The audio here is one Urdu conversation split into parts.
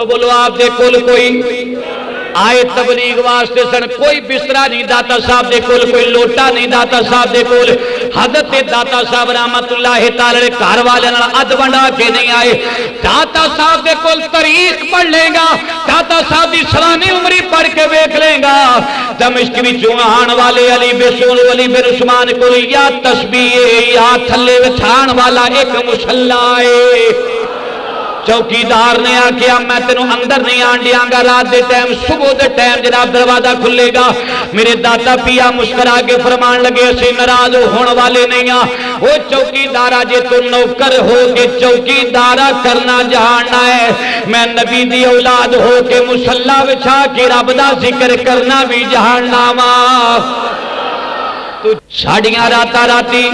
بولو آپ دے کول کوئی آئے تبلیغ واسطے سن کوئی بسترا نہیں داتا صاحب دے کول کوئی لوٹا نہیں داتا صاحب دے کول حضرت داتا صاحب رحمت اللہ تعالی گھر والے اد ونڈا کے نہیں آئے داتا صاحب دے کول تاریخ پڑھ لے گا داتا صاحب دی سلانی عمری پڑھ کے ویکھ لے گا دمشق وچوں آن والے علی بے سول علی بن عثمان کول یا تسبیح یا تھلے وچھان والا ایک مصلی ہے چوکیدار نے آکیا میں تینوں اندر نہیں آن دیاں گا رات دے ٹائم صبح دے ٹائم جناب دروازہ کھلے گا میرے داتا پیا مسکرا کے فرمان لگے اسی ناراض ہون والے نہیں ہاں وہ چوکیدارا جے تو نوکر ہو کے چوکیدارا کرنا جاننا ہے میں نبی دی اولاد ہو کے مصلی وچھا کے رب دا ذکر کرنا بھی جاننا وا تو ساڑیاں راتا راتی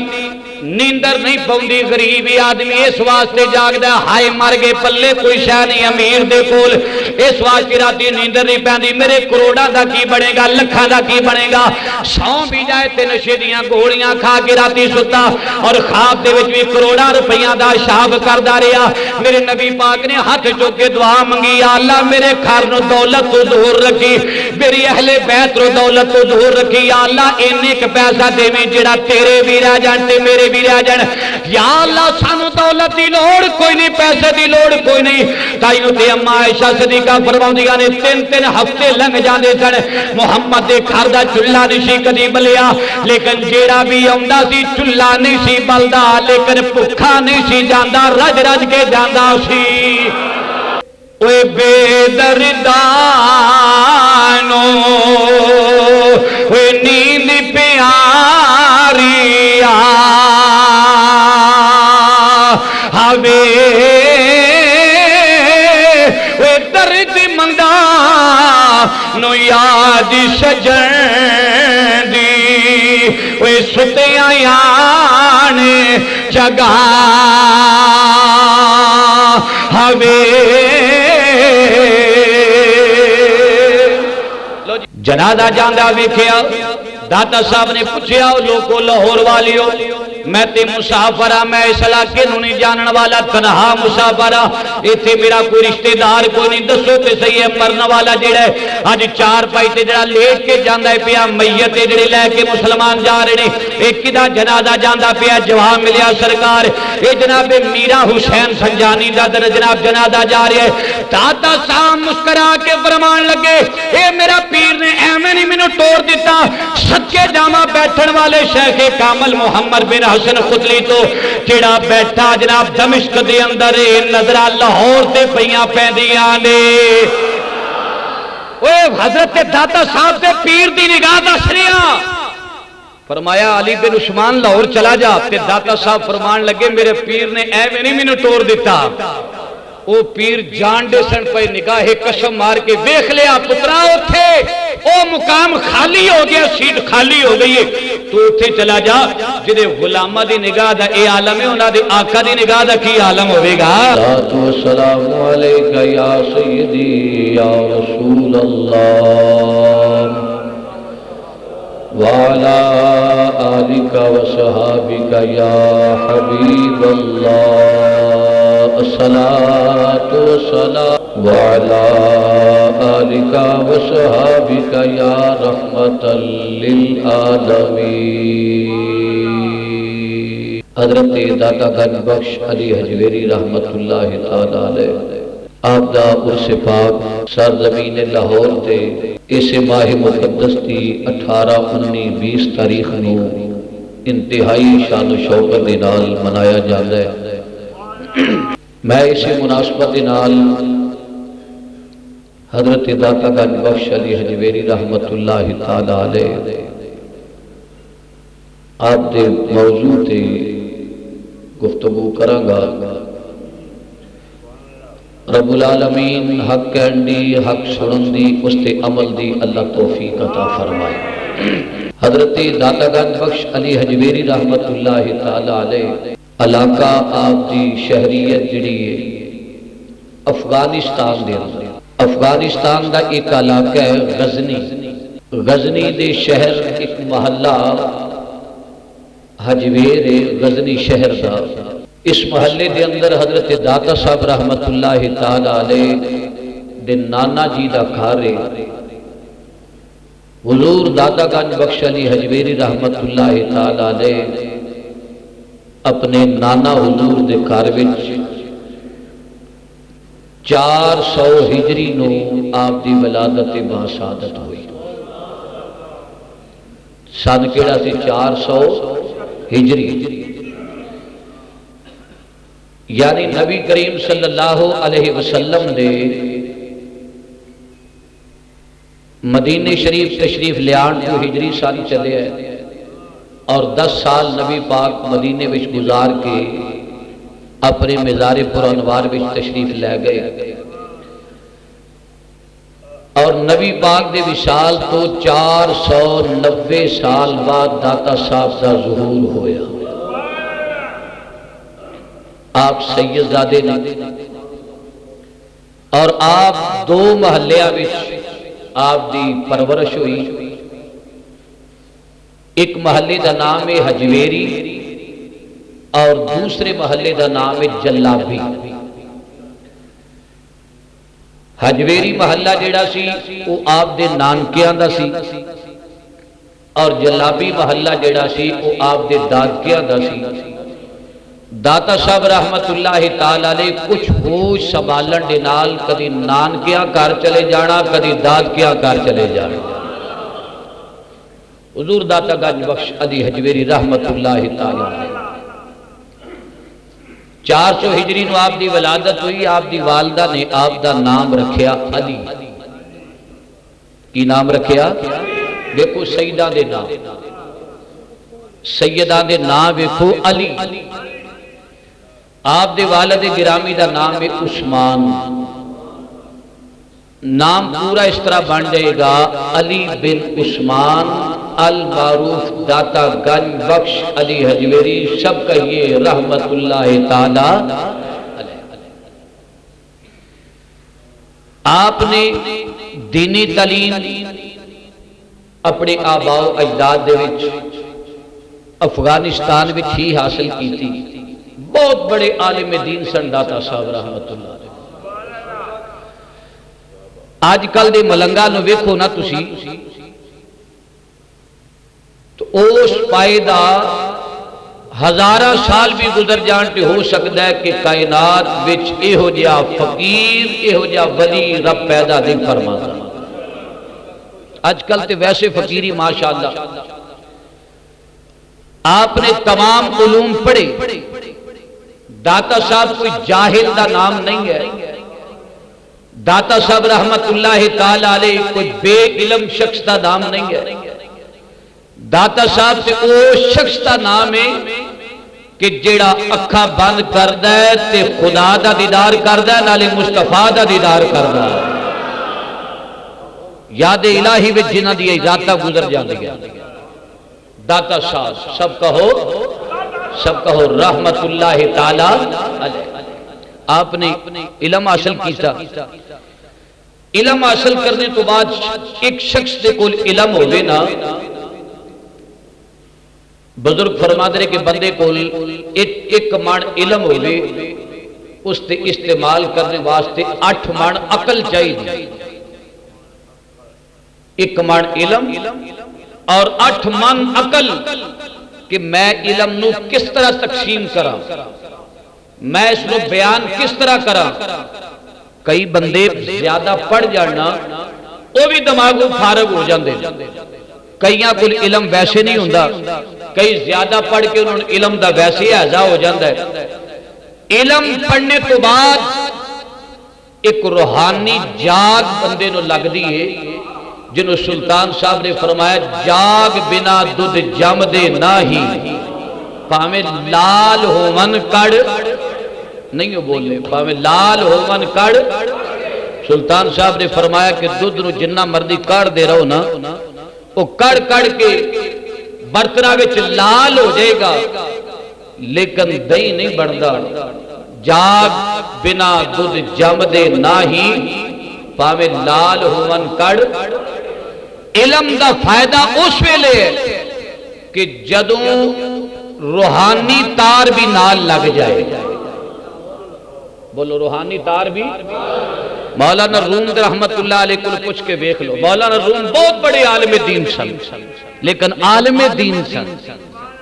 نیندر نہیں پوندی غریبی آدمی اس واسطے جاگدا ہائے مر گئے پلے کوئی شے نہیں امیر دے کول اس واسطے راتی نیندر نہیں پیندی میرے کروڑاں دا کی بنے گا لکھاں دا کی بنے گا سو بھی جائے تے نشے دیاں گولیاں کھا کے راتی ستا اور خواب دے وچ بھی کروڑاں روپیاں دا شاب کردا رہیا میرے نبی پاک نے ہاتھ چوک کے دعا منگی یا اللہ میرے گھر نو دولت تو دور رکھی میری اہل بیت رو دولت تو دور رکھی یا اللہ اینے ک پیسہ دیویں جڑا تیرے بھی رہ جان تے میرے بھی رہ جان یا اللہ سانو دولت دی لوڑ کوئی نہیں پیسے دی لوڑ کوئی نہیں تائیوں تے اما عائشہ صدیقہ فرماؤندیاں نے تین ہفتے لنگ جاندے سن محمد دے گھر دا چولہا نہیں سی کدی بلیا لیکن جیڑا بھی آوندا سی چولہا نہیں سی بلدا لیکن بھکھا نہیں سی جاندا رج رج کے جاندا سی اوے بے دردانو اوے نیند پیاری ہاوے اوے درد مندہ نو یاد سجن دی اوے ستیاں یان جگہ ہاوے جنازہ جاندہ ویکھیا داتا صاحب نے پوچھیا لوگو لاہور والیو میں تے مسافر ہاں میں اس علاقے نوں نہیں جانن والا تنہا مسافر ہاں ایتھے میرا کوئی رشتہ دار کوئی نہیں دسو تے صحیح ہے مرن والا جڑا ہے اج چار پائی تے جڑا لیٹ کے جاندا ہے پیا میت جڑے لے کے مسلمان جا رہے نے ایک دا جنازہ جاندا پیا جواب ملیا سرکار اے جناب میرا حسین سنجانی دا جناب جنازہ جا رہا ہے داتا صاحب مسکرا کے فرمان لگے اے میرا پیر نے ایویں نہیں مینوں توڑ دیتا سچے جامع بیٹھن والے شیخ کامل محمد بن حسن خدلی تو جڑا بیٹھا جناب دمشق دے اندر نظرہ لاہور تے پیاں پیندیاں نے اوے حضرت داتا صاحب تے پیر دی نگاہ دس رہا فرمایا علی بن عثمان لاہور چلا جا تے داتا صاحب فرمان لگے میرے پیر نے ایویں نہیں مینوں توڑ دیتا او پیر جان دے سن پہ نگاہ قسم مار کے ویکھ لیا پترا اوتھے او مقام خالی ہو گیا سیٹ خالی ہو گئی ہے تو اوتھے چلا جا جدے غلامہ دی نگاہ دا اے عالم ہے انہاں دے آقا دی نگاہ دا کی عالم ہوے گا صلوات و سلام علیکہ یا سیدی یا رسول اللہ وعلا آلکہ و صحابکہ یا حبیب اللہ الصلاة والسلام وعلى آلك وصحابك يا رحمة للعالمين حضرت داتا گنج بخش علی حجویری رحمت اللہ تعالی علیہ آپ دا عرص پاک سرزمین لاہور تے اس ماہ مقدس دی 18 19 20 تاریخ نو انتہائی شان و شوکت دے نال منایا جاتا ہے میں اسی مناسبت نال حضرت داتا گنج بخش علی حجویری رحمت اللہ تعالی علیہ آپ دے موضوع تے گفتگو کراں گا رب العالمین حق کہن دی حق سنن دی اس تے عمل دی اللہ توفیق عطا فرمائے حضرت داتا گنج بخش علی حجویری رحمت اللہ تعالی علیہ علاقہ آپ دی شہریت جڑی ہے افغانستان دے افغانستان دا ایک علاقہ ہے غزنی دے شہر ایک محلہ حجویر غزنی شہر دا اس محلے دے اندر حضرت داتا صاحب رحمت اللہ تعالی علیہ دے نانا جی دا گھر ہے، حضور داتا گنج بخش علی حجویری رحمت اللہ تعالی علیہ اپنے نانا حضور دے گھر وچ 400 ہجری نو آپ دی ولادت با سعادت ہوئی۔ سن کیڑا سی 400 ہجری، یعنی نبی کریم صلی اللہ علیہ وسلم نے مدینہ شریف تشریف لیان کو ہجری سال چلے ہیں، اور 10 سال نبی پاک مدینے وچ گزار کے اپنے مزار پر انوار وچ تشریف لے گئے، اور نبی پاک دے وصال تو 490 سال بعد داتا صاحب دا ظہور ہویا۔ آپ سید زادے نے، اور آپ 2 محلیاں وچ آپ دی پرورش ہوئی۔ ایک محلے دا نام ہے حجویری اور دوسرے محلے دا نام ہے جلابی۔ حجویری محلہ جڑا سی وہ آپ دے نانکیاں دا سی، اور جلابی محلہ جڑا سی وہ آپ دے دادکیاں دا سی۔ داتا صاحب رحمت اللہ تعالی علیہ کچھ ہوش سنبھالن دے نال کدی نانکیاں گھر چلے جانا، کدی دادکیاں گھر چلے جانا۔ حضور داتا گنج بخش علی حجویری رحمت اللہ تعالی علیہ 400 ہجری نو آپ دی ولادت ہوئی۔ آپ دی والدہ نے آپ دا نام رکھیا علی۔ کی نام رکھیا؟ دیکھو سیدہ دے نام، سیدہ دے نام دیکھو علی۔ آپ دے والد گرامی دا نام ہے عثمان۔ نام پورا اس طرح بن جائے گا علی بن عثمان المعروف داتا گنج بخش علی حجویری، سب کہیے رحمت اللہ تعالی علیہ۔ آپ نے دینی تعلیم اپنے آباء و اجداد دے وچ افغانستان وچ ہی حاصل کی تھی۔ بہت بڑے عالم دین سن داتا صاحب رحمت اللہ علیہ۔ آج کل دے ملنگا نو ویکھو نا تسی، تو اس پائیدہ ہزارہ سال بھی گزر جانتے ہو سکتا ہے کہ کائنات وچ ایہو جا فقیر ایہو جا ولی رب پیدا نہیں فرماتا۔ آج کل تے ویسے فقیری ماشاءاللہ۔ آپ نے تمام علوم پڑھے، داتا صاحب کوئی جاہل دا نام نہیں ہے، داتا صاحب رحمت اللہ تعالی علیہ کوئی بے علم شخص دا نام نہیں ہے۔ داتا صاحب سے او شخص دا نام ہے کہ جیڑا اکھا بند کردہ ہے تے خدا دا دیدار کردہ ہے، نالے مصطفیٰ دا دیدار کردہ ہے۔ یاد الہی وچ جنہ دی ذاتہ گزر جاندی ہے۔ داتا صاحب سب کہو رحمت اللہ تعالی علیہ۔ آپ نے علم حاصل کیتا، علم حاصل کرنے تو بعد ایک شخص دے کول علم ہوئے نا، بزرگ فرما دے کہ بندے کول ایک من علم ہوئے، اس تے استعمال کرنے واسطے 8 من عقل چاہیے۔ 1 من علم اور 8 من عقل کہ میں علم نو کس طرح تقسیم کرا، میں اس نو بیان کس طرح کرا۔ کئی بندے زیادہ پڑھ جانا وہ بھی دماغوں فارغ ہو جاندے، کئیاں کل علم ویسے نہیں ہوندہ، کئی زیادہ پڑھ کے انہوں نے علم دا ویسے اعزا ہو جاندہ ہے۔ علم پڑھنے تو بعد ایک روحانی جاگ بندے نو لگ دی ہے، جنہوں سلطان صاحب نے فرمایا جاگ بنا دودھ جم دے ناہی، پاہمیں لال ہو من کڑ نہیں ہو بولنے، پاہمیں لال ہو من کڑ۔ سلطان صاحب نے فرمایا کہ دودھ نو جنہ مردی کڑ دے رہو نا، وہ کڑ کڑ کے برتنہ وچ لال ہو جائے گا، لیکن دہی نہیں بڑھدا۔ جاگ بنا دودھ جم دے ناہی، پاہمیں لال ہو من کڑ۔ علم دا فائدہ اس ویلے ہے کہ جدوں روحانی تار بھی نال لگ جائے، بولو روحانی تار بھی مولانا روم رحمت اللہ علیہ کو پوچھ کے دیکھ لو، مولانا روم بہت بڑے عالم دین سن، لیکن عالم دین سن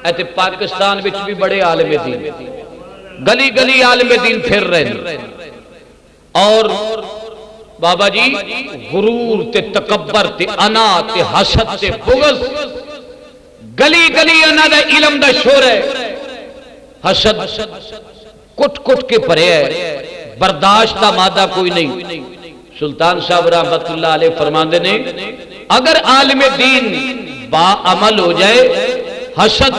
ایتھے پاکستان وچ بھی بڑے عالم دین، گلی گلی عالم دین پھر رہے ہیں، اور بابا جی غرور تے تکبر تے انا تے حسد تے بغض، گلی گلی انہاں دا علم دا شور ہے، حسد کٹ کٹ کے پرے ہے، برداشت دا مادہ کوئی نہیں۔ سلطان صاحب رحمت اللہ علیہ فرماندے نے اگر عالم دین با عمل ہو جائے، حسد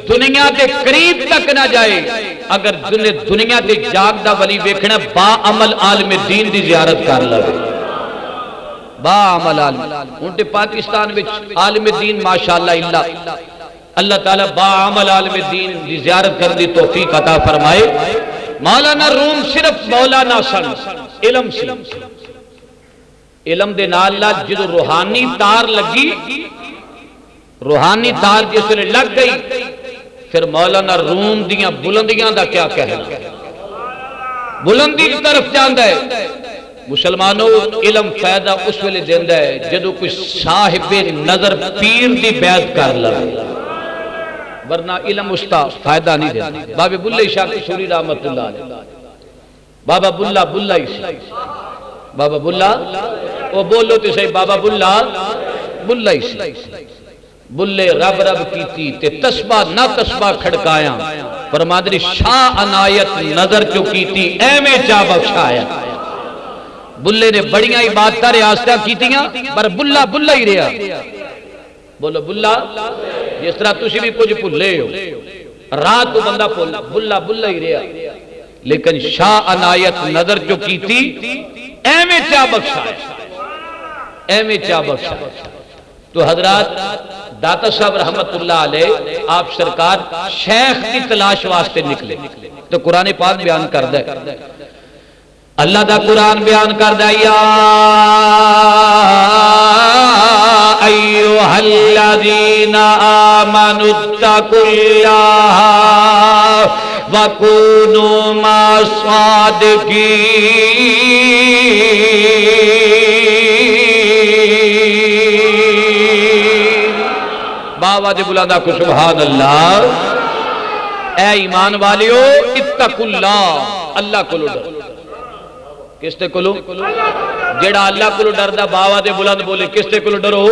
دنیا دے قریب تک نہ جائے، اگر دنیا دے جاگ دا ولی ویکھنا با عمل عالم دین دی زیارت کر لے، با عمل عالم۔ انٹے پاکستان وچ عالم دین ماشاءاللہ اللہ تعالیٰ با عمل عالم دین دی زیارت کر دی توفیق عطا فرمائے۔ مولانا روم صرف مولانا سن، علم سی، علم دے نال نال جدو روحانی تار لگی، روحانی تار جس نے لگ گئی، پھر مولانا روم دیاں بلندیاں دا کیا کہنا، بلندی کی طرف جاندا ہے۔ مسلمانوں علم فائدہ اس ویلے دیندا ہے جدو کوئی صاحب نظر پیر دی بیعت کر لے، ورنہ علم استاد فائدہ نہیں دیتا۔ بابا بلّہ شاہ قصوری رحمت اللہ علیہ، بابا بلّہ بلّہ ہی سی، بابا بلّہ وہ بولو تو صحیح، بابا بلّہ بلّہ ہی سی، بلّے رب رب کیتی تے تسبہ نہ تسبہ کھڑکایا، فرمادری شاہ عنایت نظر جو کیتی ایویں چا بخشایا۔ بلّے نے بڑیاں عبادتاں ریاستاں کیتیاں پر بلّہ بلّہ ہی رہا، بولو بلّہ، جس طرح تسی بھی کچھ بھلے ہو، رات کو بندہ بلّہ بلّہ ہی رہا، لیکن شاہ عنایت نظر جو کیتی ایویں چا بخشایا، ایویں چا بخشایا۔ تو حضرات داتا صاحب رحمت اللہ علیہ آپ سرکار شیخ کی تلاش واسطے نکلے تو قرآن پاک بیان کر دے، اللہ دا قرآن بیان کر دے، یا ایوہا الذین آمنوا اتقوا اللہ وکونوا مع الصادقین۔ باوجہ بلندہ کو سبحان اللہ۔ اے ایمان والیو اتقوا اللہ، اللہ کو ڈرو، کس تے کلو؟ جیڑا اللہ کو ڈردا باوا دے بلند بولے کس تے کلو ڈرو؟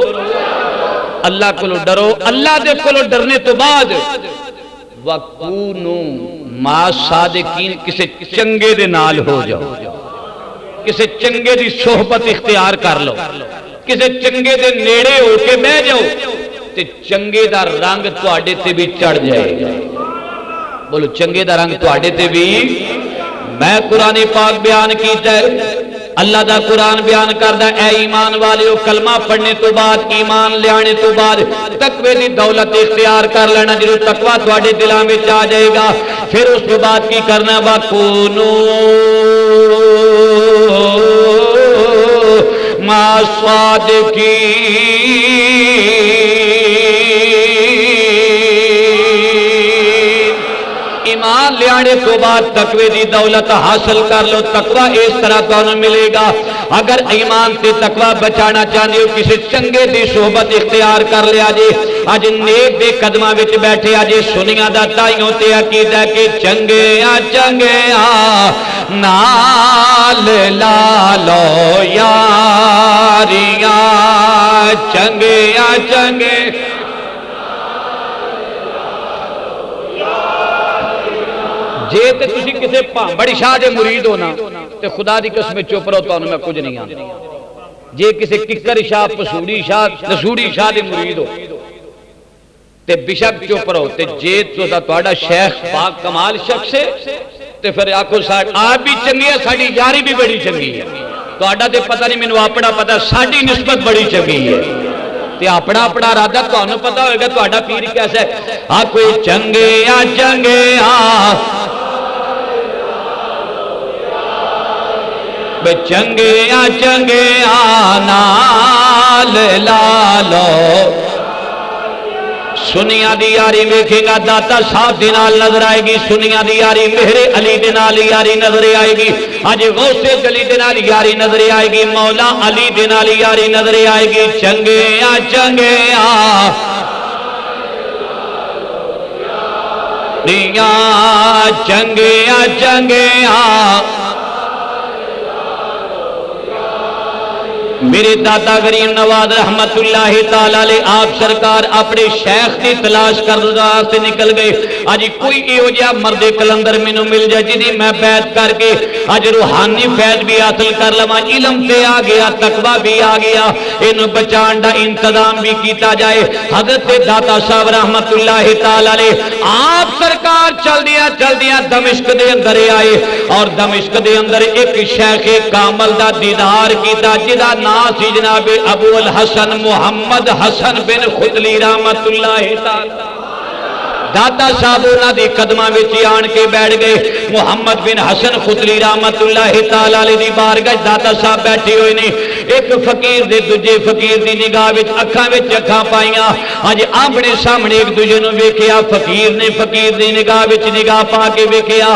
اللہ کو ڈرو۔ اللہ دے کلو ڈرنے تو بعد وَكُونُوا مَعَ الصَّادِقِينَ، کسے چنگے دے نال ہو جاؤ، کسے چنگے دی صحبت اختیار کر لو، کسے چنگے دے نیڑے ہو کے بہ جاؤ تے چنگے دا رنگ تواڈے تے بھی چڑھ جائے گا۔ بولو چنگے دا رنگ تواڈے تے بھی۔ میں قرآن پاک بیان کیتا ہے، اللہ دا قرآن بیان کردہ اے ایمان والیو کلمہ پڑھنے تو بعد، ایمان لیانے تو بعد تقوی دی دولت اختیار کر لینا، جنہوں تقوی تواڈے دلاں وچ آ جائے گا، پھر اس کے بعد کی کرنا، وَكُونُوا مَعَ الصَّادِقِينَ۔ ایمان لیانے تو بعد تقوی دی دولت حاصل کر لو، تقوی اس طرح تانوں ملے گا۔ اگر ایمان سے تقوی بچانا چاہتے ہو، کسی چنگے دی صحبت اختیار کر لیا جے، اج نیک دے قدماں وچ بیٹھے اج سنیاں دا تائیوں تے عقیدہ کہ چنگیاں چنگیاں نال لالو یاریاں، چنگیاں چنگے جے تے تسی کسے بڑی شاہ دے مرید ہونا تے خدا دی قسم چپ رہو، تانوں میں کچھ نہیں آندا۔ جے کسے ککر شاہ، پسوڑی شاہ، نسوڑی شاہ دے مرید ہو تے بشک چپ رہو، تے جے تہاڈا شیخ پاک کمال شخص ہے تے پھر آکھو آپ بھی چنگی ہے، ساڈی یاری بھی بڑی چنگی ہے۔ تہاڈا تے پتہ نہیں، مینوں اپنا پتہ، ساڈی نسبت بڑی چنگی ہے، تے اپنا اپنا ارادہ تانوں پتہ ہوئے گا تہاڈا پیر کیسا ہے۔ آکھو چنگیاں چنگیاں چنگیاں چنگیاں نال لالو سنیا دی یاری ویکھے گا داتا صاحب دے نال نظر آئے گی، سنیا دی یاری میرے علی دے نال یاری نظر آئے گی، اج غوث علی دے نال یاری نظر آئے گی، مولا علی دے نال یاری نظر آئے گی۔ چنگیا چنگیا دیا چنگیا چنگیا میرے دادا غریب نواز رحمت اللہ تعالی علیہ آپ سرکار اپنے شیخ کی تلاش کر سے نکل گئے۔ آج کوئی ایو جہا مرد کلندر مینوں مل جائے جنہیں میں بیعت کر کے آج روحانی فیض بھی حاصل کر لواں، علم تے آ گیا، تقوی بھی آ گیا، انہوں بچان دا انتظام بھی کیتا جائے۔ حضرت داتا صاحب رحمت اللہ تعالی علیہ آپ سرکار چل دیا دمشق دے اندر آئے، اور دمشق دے اندر ایک شیخ کامل دا دیدار کیتا جدا سی جناب ابو الحسن محمد حسن بن خدلی رحمت اللہ تعالی۔ داتا صاحب انہاں دی قدماں وچ آن کے بیٹھ گئے۔ محمد بن حسن خدلی رحمت اللہ تعالی علیہ دی بارگاہ داتا صاحب بیٹھے ہوئے نے، ایک فقیر دے دوجے فقیر دی نگاہ وچ اکھاں وچ اکھاں پائیاں، اج آمنے سامنے ایک دوجے نوں ویکھیا، فقیر نے فقیر دی نگاہ وچ نگاہ پا کے ویکھیا،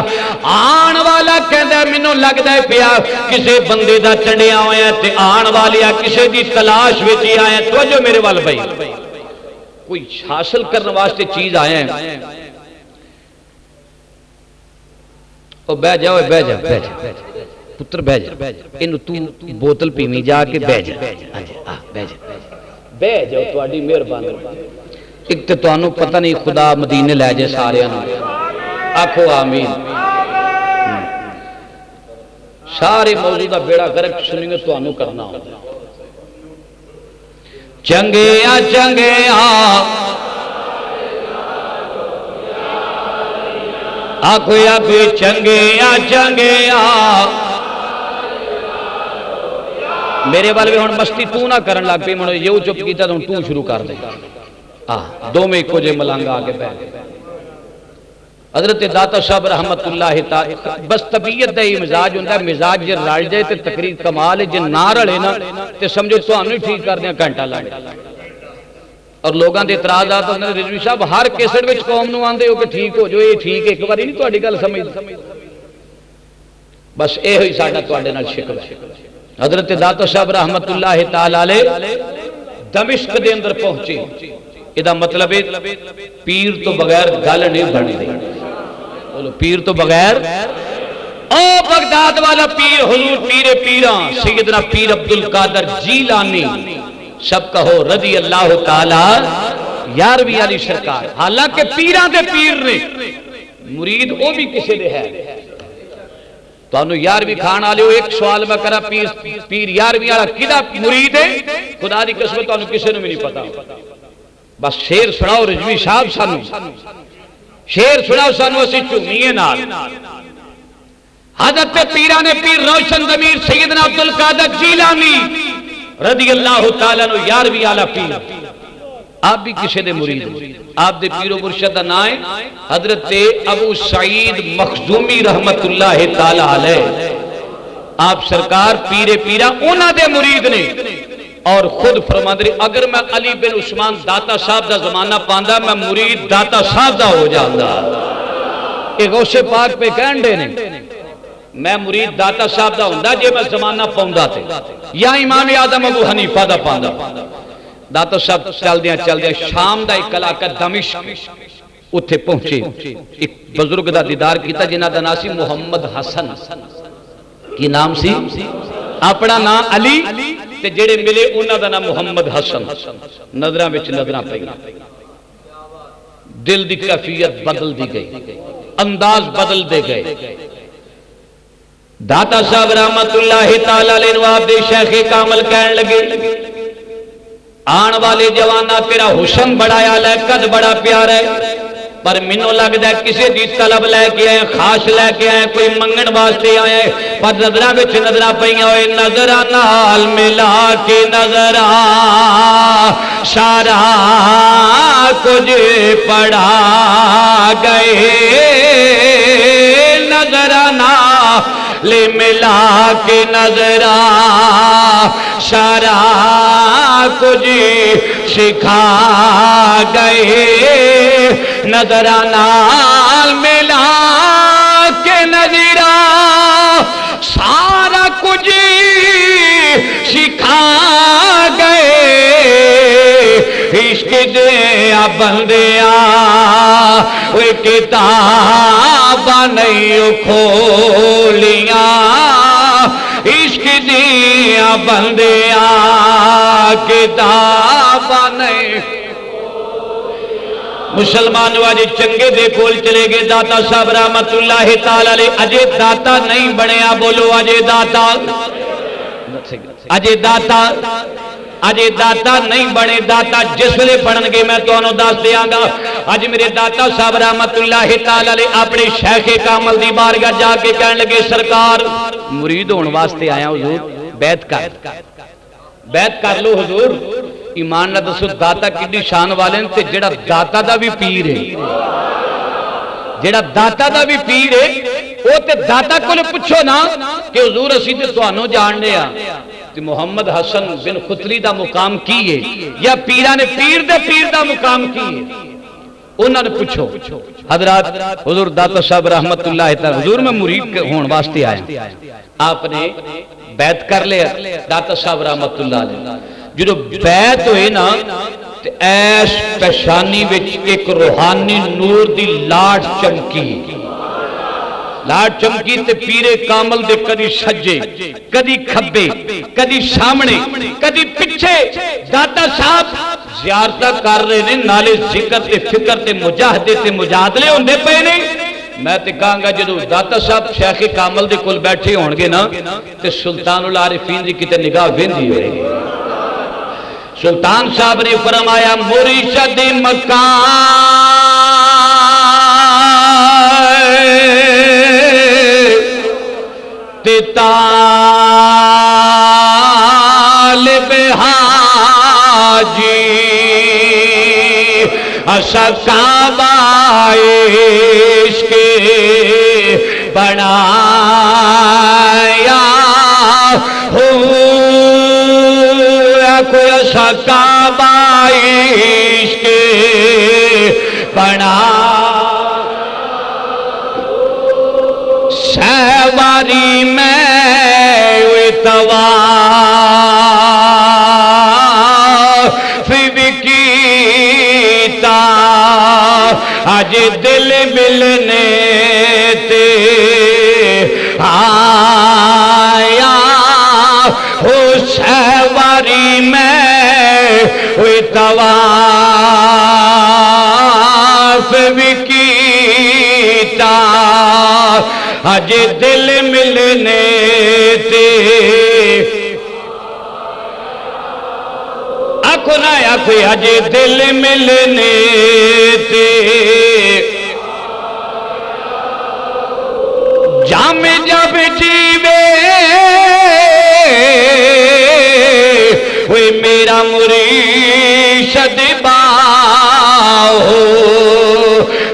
آن والا کہندا مینوں لگدا ہے پیا کسے بندے دا چڑھیا ہویا تے آن والیا کسے دی تلاش وچ آیا۔ توجہ میرے وال بھائی، کوئی حاصل کرنے واسطے چیز آیا ہے، او بہ جاؤ بہ جا پتر بہ جا، انہوں تو بوتل پیویں جا کے بہ جا بہ جاؤ، تواڈی مہربانی۔ ایک تے تانوں پتہ نہیں خدا مدینے لے جائے سارے آکھو آمین۔ سارے موجودہ بیڑا گرک سنیں گے تانوں کرنا ہوگا۔ چنگیا چنگیا آکھو یا کوئی چنگیا چنگیا میرے والے بھی ہون مستی تو نہ کرن لگ پی منو یہ چپ کیتا تو شروع کر دے دو میں کو جے ملانگا آگے بیٹھ۔ حضرت داتا صاحب رحمت اللہ تعالی بس طبیعت دا ہی مزاج ہوندہ ہے، مزاج جے رل جائے تے تقریر کمال ہے، جے نہ رلے نا تے سمجھو تو ہم نہیں ٹھیک کر دیا گھنٹہ لائے۔ اور لوگاں دے اعتراضات ہوندے رضوی صاحب ہر کیسٹ وچ قوم نو آندے ہو کہ ٹھیک ہو جو یہ ٹھیک ہے، ایک بار نہیں تہاڈی گل سمجھ بس اے ہوئی ساڈا تہاڈے نال شکل ہے۔ حضرت داتا صاحب رحمت اللہ تعالی علیہ دمشق دے اندر پہنچے، ادا مطلب ہے پیر تو بغیر گل نہیں بنتی، پیر تو بغیر او بغداد والا پیر حضور پیر پیراں سیدنا پیر عبدالقادر جیلانی سب کہو رضی اللہ تعالی یارویں علی سرکار، حالانکہ پیراں دے پیر نے مرید او بھی کسی دے ہے۔ تو انہوں یارویں کھانا لے ایک سوال میں کرا پیر یارویں والا کدا مرید ہے؟ خدا دی قسم تو انہوں کسی نے بھی نہیں پتا۔ بس شیر سناؤ رضوی صاحب سانو، شیر سناؤ سانو اسی چومیے نال۔ حضرت پیرانے پیر روشن ضمیر سیدنا عبدالقادر جیلانی رضی اللہ تعالیٰ عنہ یارویں والا پیر، آپ بھی کسی دے مرید ہیں، آپ دے پیر و مرشد نام ہے حضرت ابو سعید مخزومی رحمت اللہ تعالیٰ علیہ۔ آپ سرکار پیر پیرا انہاں دے مرید نے، اور خود فرماندے اگر میں علی بن عثمان داتا صاحب دا زمانہ پاندا میں مرید داتا صاحب دا ہو جاندا۔ ایک غوث پاک پہ کہن دے نے میں مرید داتا صاحب دا ہوندا جے میں زمانہ پاوندا تے، یا امام اعظم ابو حنیفہ دا پاندا۔ داتا صاحب چل دیا شام دا ایک علاقہ دمشق اتھے پہنچے، ایک بزرگ دا دیدار کیتا جنہاں دا نام سی محمد حسن۔ کی نام سی؟ اپنا نام علی تے جڑے ملے انہاں دا نام محمد حسن۔ نظراں وچ نظراں پئی، دل دی کیفیت بدل دی گئی، انداز بدل دے گئے۔ داتا صاحب رحمت اللہ تعالی علیہ نواب دے شیخ کامل کہن لگے آن والے جوانا تیرا حسن بڑا آلہ ہے، قد بڑا پیار ہے، پر منو لگتا ہے کسی دی طلب لے کے آئے، خاص لے کے آئے، کوئی منگن واسطے آئے، پر نظرہ بچ نظرہ پہیاں ہوئے، نظرہ نال ملا کے نظرہ سارا کچھ پڑھا گئے، نظرہ نال ملا کے نظرہ سارا کچھ سکھا گئے نظرہ نال ملا کے نظرہ سارا کچھ سکھا گئے عشق دیا بندیا وہ کتاب نہیں کھولیاں عشق دیا بندیا کتاب نہیں مسلمان واجی چنگے دے کول چلے گئے داتا صاحب رحمت اللہ تعالی علیہ اجے داتا نہیں بنیا بولو اجے داتا اجے داتا نہیں بنے داتا جس ویلے بنن گے میں تانوں دس دیاں گا اج میرے داتا صاحب رحمت اللہ تعالی علیہ اپنے شیخ کامل دی بارگاہ جا کے کہن لگے سرکار مرید ہون واسطے آیا حضور بیعت کر لو حضور ایمان نہ دسو داتا کڈی شان والے تے جڑا داتا دا بھی پیر ہے جڑا داتا دا بھی پیر ہے او تے داتا کول پوچھو نا کہ حضور اسی تے تانوں جاننے آ تے محمد حسن بن خطلی دا مقام کی ہے یا پیران پیر دے پیر دا مقام کی ہے انہاں نے پوچھو حضرات حضور داتا صاحب رحمت اللہ تعالی حضور میں مرید ہون واسطے آیا آپ نے بیعت کر لیا داتا صاحب رحمت اللہ علیہ جو بیعت ہوئے نا تے ایس پیشانی وچ ایک روحانی نور دی لاٹ چمکی تے پیرے کامل دے کدی سجے کدی کھبے کدی سامنے کدی پچھے داتا صاحب زیارتہ کر رہے نے نالے ذکر تے فکر تے مجاہدے تے مجادلے ہوندے پے نہیں میں تے کہاں گا جدو داتا صاحب شیخ کامل دے کول بیٹھے ہونگے نا تے سلطان العارفین دی کتے نگاہ ویندی ہوئے سلطان صاحب نے فرمایا مرشد مکان تے طالب حاجی اشکابائش کے بنایا ہو کوئی اشکابائش کے بنا سیواری میں طواف بھی کیتا آج دل ملنے تے آیا ہو سیواری میں طواف بھی کیتا آج دل ملنے تے آنکھوں نہ آنکھیں آج دل ملنے تے جام جب جیوے وے میرا مرشد باہو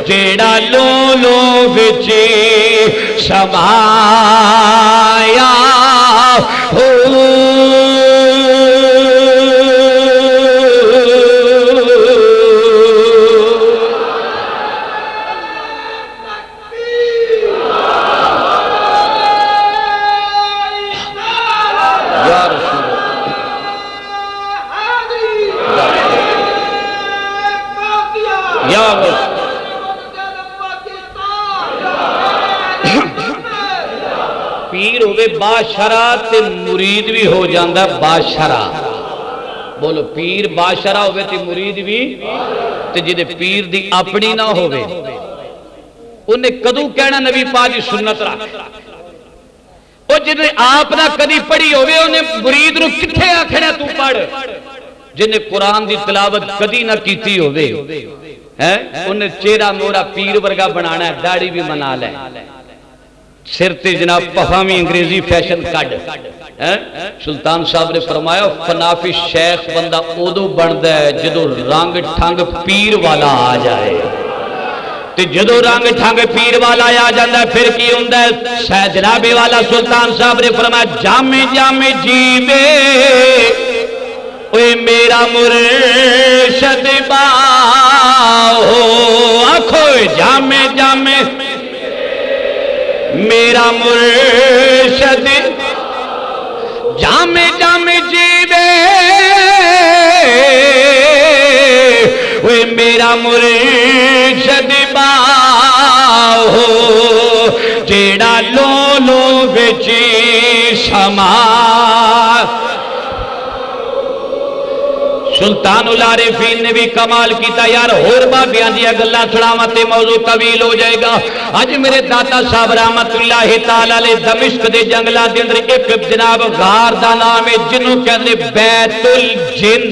جیڑا لولو بچی سمایا ہو پیر ہوئے باشرہ تے مرید بھی ہو جاندہ باشرہ بولو پیر باشرہ ہوئے تے مرید بھی تے جدے پیر دی اپنی نہ ہوئے انہیں کدو کہنا نبی پاک دی سنت رکھ اور جدے آپ نہ کدی پڑھی ہوئے انہیں مرید رو کتھے آکھنا تو پڑھ جنہیں قرآن دی تلاوت کدی نہ کیتی ہوئے انہیں چہرہ مورا پیر ورگا بنانا ہے داڑھی بھی بنا لے سر تے جناب پفامی انگریزی فیشن کڈ سلطان صاحب نے فرمایا فنافی شیخ بندہ اودو بندہ ہے جدو رنگ ٹھنگ پیر والا آ جائے تے جدو رنگ ٹھنگ پیر والا آ جاندہ ہے پھر کی ہوندہ ہے جنابی والا سلطان صاحب نے فرمایا جامع جامع جیوے اوے میرا میرا مرشد باہو آنکھو جامے جامے میرا مرشد جامے جامے جیوے وہ میرا مرشد باہو جیڑا لو لو بچی سما سلطان العارفین نے بھی کمال کیتا یار اور بابیاں دیا گلا سناواں تے موضوع طویل ہو جائے گا اج میرے داتا صاحب رحمت اللہ تعالی علیہ دمشق دے جنگلاں دے اندر ایک جناب غار دا نام ہے جنوں کہندے بیت الجن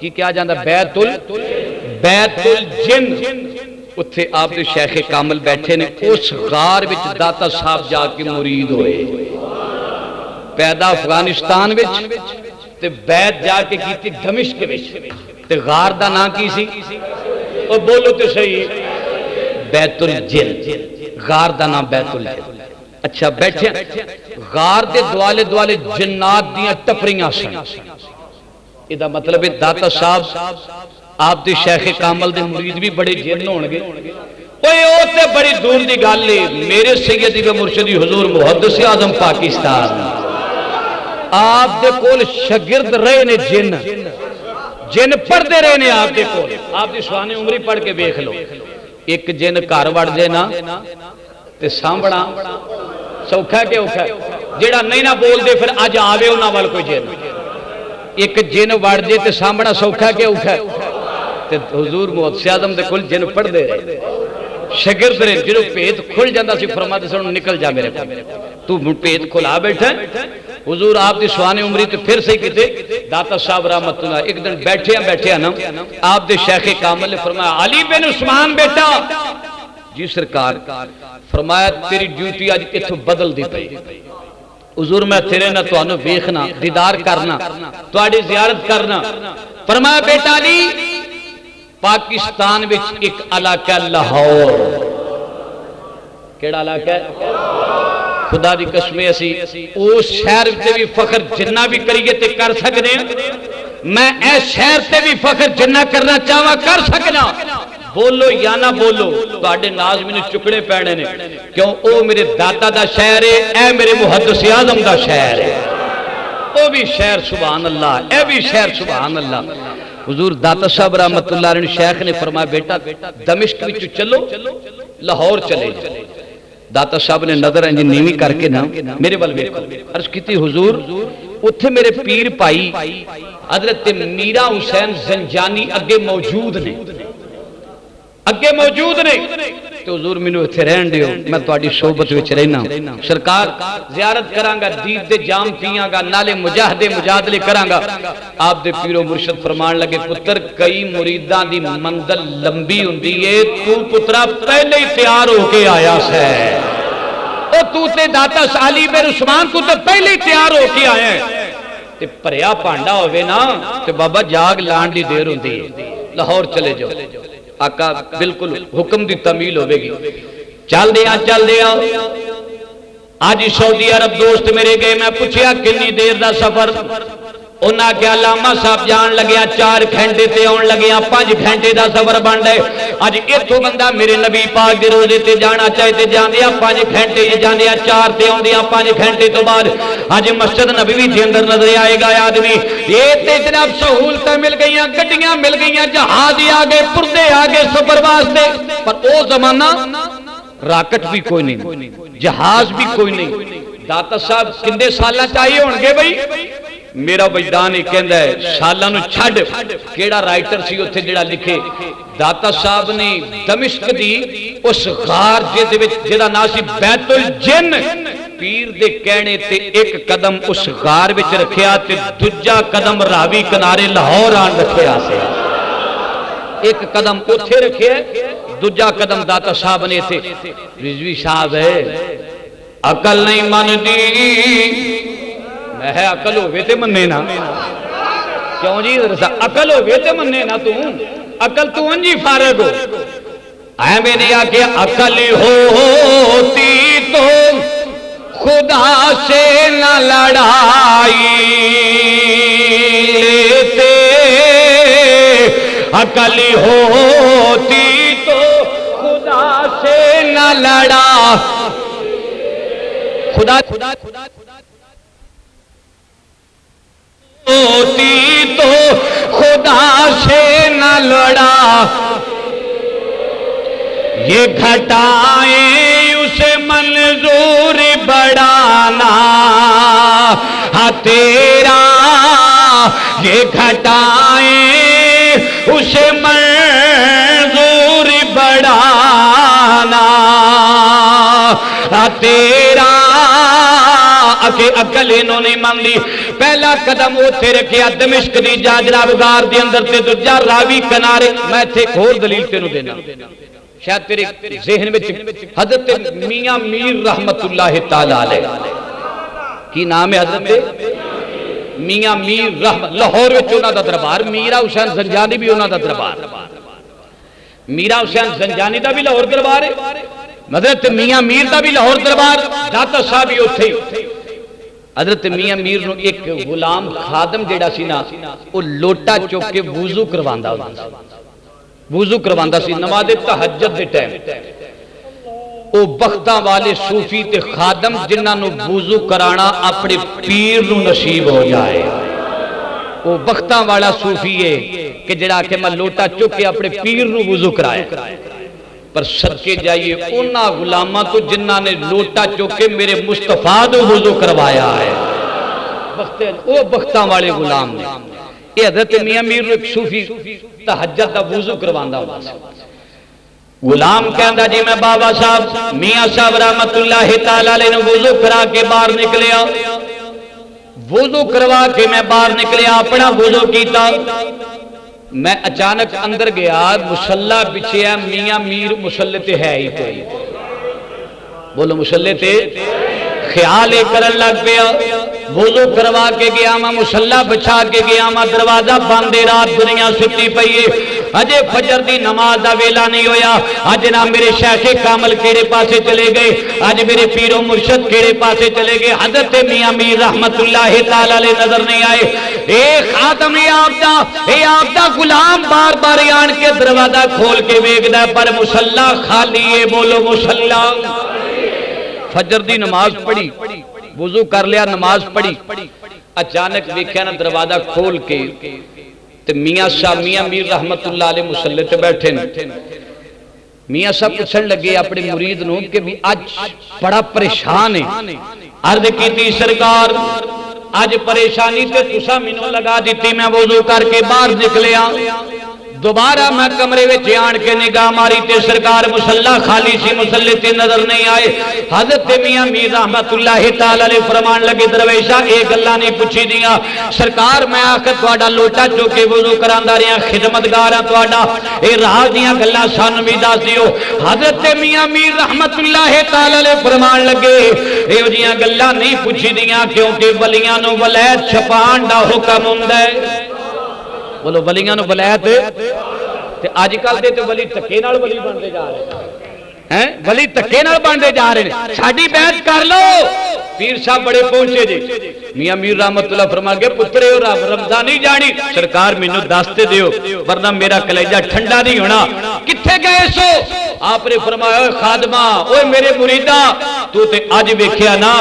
کی کیا جاندا بیت الجن اتھے آپ دے شیخ کامل بیٹھے نے اس غار وچ داتا صاحب جا کے مرید ہوئے پیدا افغانستان وچ تے بیت جا کے کیتی دمشق وچ تے غار دا نام کی سی او بولو تے صحیح بیت الجن غار دا نام بیت الجن اچھا بیٹھے غار دے دوالے دوالے جنات دیاں ٹپریاں سن ادا مطلب داتا صاحب آپ دے شیخ کامل دے مرید بھی بڑے جن ہونگے اوے او تے بڑی دور دی گل ہے میرے سیدی و مرشدی حضور محدث اعظم پاکستان آپ دے کول شاگرد رہے نے جن پڑھتے رہے نے آپ دے کول آپ دی سوانی عمری پڑھ کے دیکھ لو ایک جن گھر وڑ جے نا تے سامبڑا سوکھا کہ اوکھا جیڑا نہیں نہ بول دے پھر اج آوے انہاں وال کوئی جن ایک جن وڑ جے تے سامبڑا سوکھا کہ اوکھا تے حضور محدث اعظم دے کول جن پڑھدے رہے شاگرد رہے جنوں پیت کھل جاندا سی فرماتے سن نکل جا میرے کو تو پیت کھلا بیٹھا حضور آپ دی سوانی عمری تو پھر سے کتے داتا صاحب رحمت اللہ ایک دن بیٹھے نا آپ دے شیخ کامل نے فرمایا علی بن عثمان بیٹا جی سرکار فرمایا تیری ڈیوٹی آج اتھو بدل دی پئی حضور میں تیرے نہ تو آنو بیخنا دیدار کرنا تو آڑی زیارت کرنا فرمایا بیٹا علی پاکستان وچ ایک علاقہ لاہور کیڑا علاقہ ہے خدا دی قسمیں اسی اس شہر تے بھی فخر جنہ بھی کریے تے کر سکنے میں اس شہر تے بھی فخر جنہ کرنا چاہواں کر سکنا بولو یا نہ بولو تواڈے ناظمین چکڑے پینے نے کیوں او میرے داتا دا شہر ہے اے میرے محدث اعظم دا شہر ہے او بھی شہر سبحان اللہ اے بھی شہر سبحان اللہ حضور داتا صاحب رحمت اللہ علیہ شیخ نے فرمایا بیٹا دمشق وچ چلو لاہور چلے داتا صاحب نے نظر انجی نیوی کر کے نا میرے بل بیٹھو عرض کیتی حضور اتھے میرے پیر پائی حضرت میرا حسین زنجانی اگے موجود نے تو حضور مینوں ایتھے رہن دیو میں تہاڈی صحبت وچ رہنا سرکار زیارت کراں گا دید دے جام پیاں گا نالے مجاہدے مجادلے کراں گا آپ دے پیر و مرشد فرمان لگے پتر کئی مریداں دی منزل لمبی ہوندی ہے تو پترا پہلے ہی تیار ہو کے آیا سے او تو تے داتا علی بن عثمان کو تے پہلے ہی تیار ہو کے آیا ہے تے پریا پانڈا ہوے نا تے بابا جاگ لان دی دیر ہوندی ہے لاہور چلے جاؤ آقا بالکل حکم دی تمیل ہوئے گی چل دیا آج سعودی عرب دوست میرے گئے میں پوچھیا کنی دیر دا سفر انہاں کیا علامہ صاحب جان لگیا 4 گھنٹے تے آن لگیا 5 گھنٹے دا سفر بن رہے اج ایتھوں بندہ میرے نبی پاک دے روزے تے جانا چاہے تے جاندیا 5 گھنٹے جاندیا 4 تے آندیا 5 گھنٹے تو بعد اج مسجد نبوی دے اندر نظر آئے گا آدمی یہ تے جناب سہولتاں مل گئیاں گڈیاں مل گئیاں جہاز آ گئے پردے آ گئے سفر واسطے پر او زمانہ راکٹ بھی کوئی نہیں جہاز بھی کوئی نہیں داتا صاحب کندے سالاں چاہیے ہونگے بھائی میرا وجدان ہی کہندا ہے سالاں نو چھڈ کیڑا رائٹر سی اوتھے جڑا لکھے داتا صاحب نے دمشق دی اس غار دے وچ جڑا نام سی بیت الجن پیر دے کہنے تے ایک قدم اس غار وچ رکھیا تے دوجا قدم راوی کنارے لاہور آن رکھیا سے ایک قدم اوتھے رکھیا دوجا قدم داتا صاحب نے تھے رضوی صاحب ہے عقل نہیں مندی میں ہے عقل ہوئے تے مننے نا کیوں جی عقل ہوئے تے مننے نا تو عقل تو انجی فارغ ہو اے میں نے آکے عقل ہوتی تو خدا سے نہ لڑائی عقل ہوتی تو خدا سے نہ لڑا، خدا ہوتی تو خدا سے نہ لڑا، یہ گھٹائیں اسے منظور بڑھانا تیرا، یہ گھٹائیں اسے منظور بڑھانا تیرا، کہ عقل انہوں نے مان لی۔ پہلا قدم اوتھے رکھیا دمشق دی جاجرا بغار دے اندر تے دوجا راوی کنارے۔ میں تے ایک اور دلیل تینوں دینا، شاید تیرے ذہن میں حضرت میاں میر رحمت اللہ تعالی علیہ، کی نام ہے حضرت میاں میر رحمت، لاہور وچ انہاں دا دربار، میرا حسین زنجانی بھی انہاں دا دربار، میرا حسین زنجانی دا بھی لاہور دربار ہے، حضرت میاں میر دا بھی لاہور دربار، داتا صاحب بھی اوتھے ہی۔ حضرت میاں میر نو ایک غلام خادم جیڑا سی نا، او لوٹا چوک کے وضو کرواندا ہوندا سی، وضو کرواندا سی نماز تہجد دے ٹائم۔ او بختاں والے صوفی تے خادم جنہاں نو وضو کرانا اپنے پیر نو نصیب ہو جائے، او بختاں والا صوفی ہے کہ جڑا کہ میں لوٹا چوک کے اپنے پیر نو وضو کرائے۔ پر صدقے جائیے انہاں غلاماں تو جنہاں نے لوٹا چوک کے میرے مصطفیٰ نو وضو کروایا ہے، او بختاں والے غلام نے۔ یہ حضرت میاں میر ایک صوفی تہجد دا وضو کرواندا ہوندا سی۔ غلام کہندا جی میں بابا صاحب میاں صاحب رحمت اللہ تعالی علیہ نے وضو کرا کے باہر نکلیا، وضو کروا کے میں باہر نکلیا، اپنا وضو کیتا، میں اچانک اندر گیا، مصلی بچھیا، میاں میر مصلی تے ہے ہی کوئی، بولو مصلی تے خیال کرن لگ پیا، وضو کروا کے گیا میں، مصلی بچھا کے گیا میں، دروازہ بند، رات دنیا ستی پئی ہے، اجے فجر دی نماز دا ویلا نہیں ہویا، اج نہ میرے شیخ کامل کیڑے پاسے چلے گئے، اج میرے پیر و مرشد کیڑے پاسے چلے گئے، حضرت میاں میر رحمت اللہ تعالی علیہ نظر نہیں آئے۔ اے خادم اے آپ دا غلام بار بار آن کے دروازہ کھول کے ویکھدا پر مصلی خالی ہے، بولو مصلی۔ فجر دی نماز پڑھی، وضو کر لیا، نماز پڑھی، اچانک ویکھیا نا دروازہ کھول کے تے میاں صاحب میاں میر رحمت اللہ علیہ مصلی تے بیٹھے نے۔ میاں صاحب پوچھن لگے اپنے مرید نو کہ بھی اج بڑا پریشان ہے، عرض کیتی سرکار اج پریشانی تے تساں مینوں لگا دیتی، میں وضو کر کے باہر نکلیا، دوبارہ میں کمرے وچ آن کے نگاہ ماری تے سرکار مصلی خالی سی، مصلی تے نظر نہیں آئے۔ حضرت میاں میر رحمت اللہ تعالی علیہ فرمان لگے درویشا اے گلاں نہیں پوچھی دیاں، سرکار میں آخر تہاڈا لوٹا چوک کے وضو کراندا رہیا، خدمتگار ہاں تہاڈا، اے راز دیاں گلاں سانوں بھی دس دیو۔ حضرت میاں میر رحمت اللہ تعالی علیہ فرمان لگے ایہو جیاں گلاں نہیں پوچھی دیاں، کیونکہ ولیاں نو ولایت چھپان دا حکم ہوندا ہے، بولو ولیاں نو ولایت تے اج کل دے تے ولی تکے نال ولی بنتے جا رہے ہیں، ولی تکے نال بنتے جا رہے ہیں، ساڈی بیعت کر لو۔ پیر صاحب بڑے پہنچے جی، میاں میر رحمت اللہ فرما گئے پترے ہو رمضان نہیں جانی، سرکار مینوں دستے دیو ورنہ میرا کلیجہ ٹھنڈا نہیں ہونا، کتھے گئے سو؟ آپ نے فرمایا اوے خادمہ، اوے میرے مریدہ، تو تے اج ویکھیا نا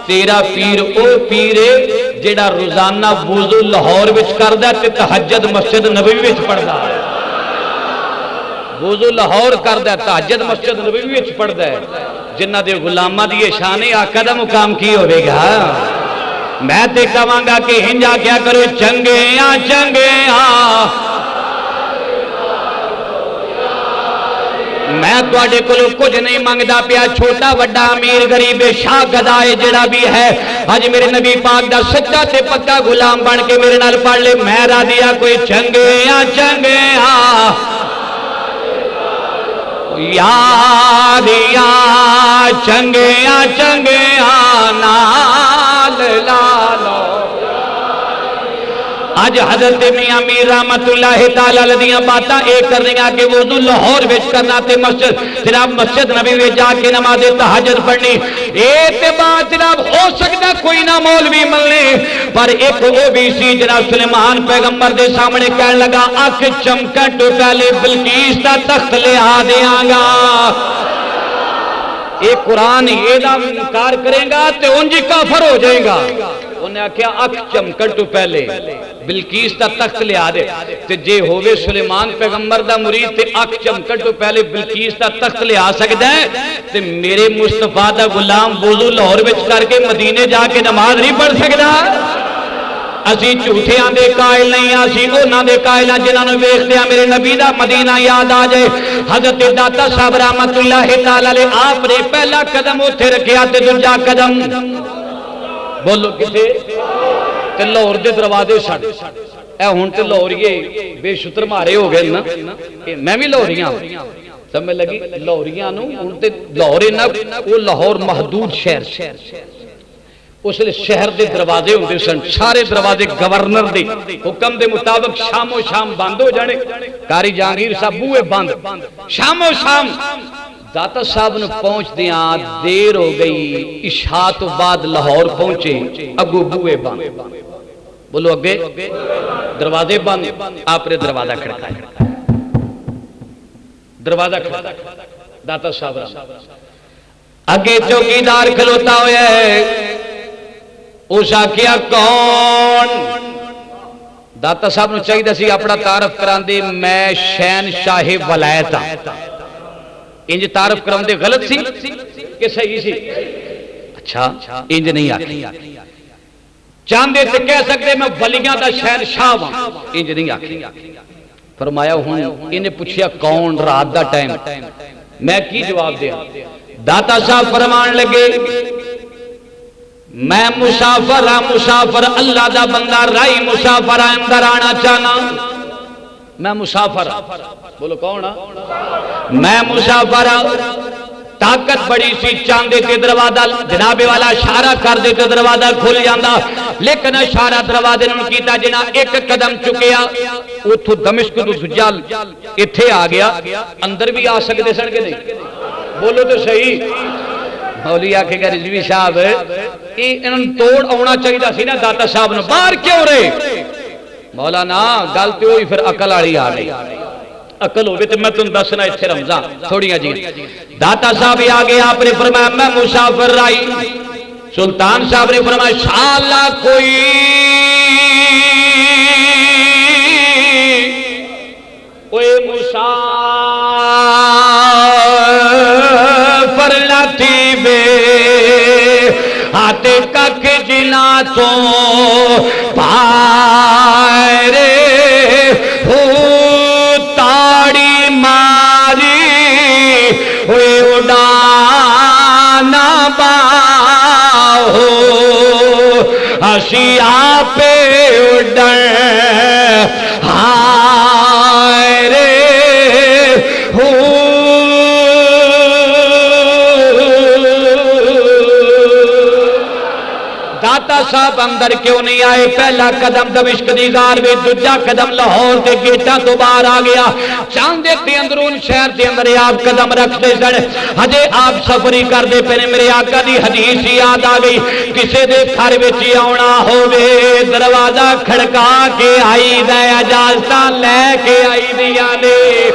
تیرا پیر او پیر ہے جیڑا روزانہ وضو لاہور وچ کردا تے تہجد مسجد نبوی وچ پڑھدا ہے، وضو لاہور کردا ہے تہجد مسجد نبوی وچ پڑھدا ہے، جنہ دے غلاماں دی شان آقا دا مقام کی ہوے گا؟ میں تے کہاں گا کہ ہنجا کیا کرو چنگیاں چنگیاں، میں تواڈے کولوں کچھ نہیں منگدا پیا، چھوٹا وڈا امیر غریب شاہ گدائے جڑا بھی ہے اج میرے نبی پاک دا سچا تے پکا غلام بن کے میرے نال پڑھ لے، میں راضیا کوئی چنگیاں چنگیاں یاریا چنگیاں چنگیاں نال لالو اج حضرت میاں میر رحمت اللہ تعالی علیہ دیاں باتاں اے کرنیاں کہ وضو لاہور وچ کرنا تے مسجد جناب مسجد نبی وچ جا کے نماز تہجد پڑھنی اے تے بات جناب ہو سکدا کوئی نہ مولوی ملنے پر ایک او بھی سی جناب سلیمان پیغمبر دے سامنے کہن لگا اکھ چمکن تو پہلے بلقیس دا تخت لے آ دیاں گا اے قرآن یہ دا انکار کرے گا تے انجی کافر ہو جائے گا انہیں کیا اکھ چمکن تو پہلے بلقیس دا تخت لے آ دے تے جے ہوئے سلیمان پیغمبر دا مرید تے اکھ چمکن تو پہلے بلقیس دا تخت لے آ سکتا ہے تے میرے مصطفیٰ دا غلام وضو لاہور وچ کر کے مدینے جا کے نماز نہیں پڑھ سکتا اسی جھوٹیاں دے قائل نہیں اسی انہاں دے قائل جنہاں نوں ویکھدے ہاں میرے نبی دا مدینہ یاد آ جائے حضرت داتا صاحب رحمت اللہ تعالی علیہ آپ نے پہلا قدم اوتھے رکھیا تے دوجا قدم بولو کتے تے لاہور دے دروازے چھڈ اے ہن تے لاہوریے بے شتر مارے ہو گئے نا میں بھی لاہوریاں سمجھ لگی لاہوریاں نوں ہن تے لاہور نہ او لاہور محدود شہر اس لئے شہر دے دروازے ہوندے سن سارے دروازے گورنر دے حکم دے مطابق شام و شام بند ہو جانے کاری جہانگیر صاحب بوئے بند شام و شام داتا صاحب نے پہنچ دیاں دیر ہو گئی عشاء تو بعد لاہور پہنچے اگو بوئے بند بولو اگے دروازے بند آپ نے دروازہ کھڑکایا دروازہ کھڑکایا داتا صاحب اگے چوکیدار کھلوتا ہویا ہے اوشا کیا کون داتا صاحب نے چاہیے سی اپنا تعارف کران دے میں شہنشاہ ولایت انج تعارف کران دے غلط سی کہ صحیح سی اچھا انج نہیں آتی چاندے سے کہہ سکتے میں ولیاں دا شہنشاہ ہوں انج نہیں آتی فرمایا ہوں انہیں پوچھیا کون رات دا ٹائم میں کی جواب دیا داتا صاحب فرمان لگے میں مسافر اللہ دا بندہ رائی مسافر اندر آنا چاہنا میں مسافر بولو کون میں مسافر طاقت بڑی سی چاندے تے دروازہ جناب والا اشارہ کر دے تے دروازہ کھل جاندا لیکن اشارہ دروازے نے کیتا جنا ایک قدم چکیا اوتھوں دمشق تو سجال ایتھے آ گیا اندر بھی آ سکدے سن کے نہیں بولو تو صحیح مولی آکھے گا رضوی صاحب انہوں توڑ آنا چاہیے سی نا داتا صاحب نے باہر کیوں رہے مولانا گلتی ہوئی پھر عقل آڑی آ گئی عقل ہوگی تو میں تم دسنا اتھے رمضان تھوڑیاں جی داتا صاحب ہی آگے آپ نے فرمایا میں مسافر رائی سلطان صاحب نے فرمایا شاءاللہ کوئی مسافر لاتی بے آتے کک جنا تو پائرے ہو تاڑی ماری ہوئے اڑانا باہو ہسی آپے اڑن ہائے رے داتا صاحب اندر کیوں نہیں آئے پہلا قدم دمشق دی غار میں دوجا قدم لاہور دے گیٹاں تو باہر آ گیا چاندے تے اندرون شہر دے اندر آپ قدم رکھتے سن ہجے آپ سفری کر دے پہنے میرے آقا دی حدیث یاد آ گئی کسے دے گھر وچ آونا ہووے دروازہ کھڑکا کے آئی دے اجازتاں لے کے آئی دیاں نے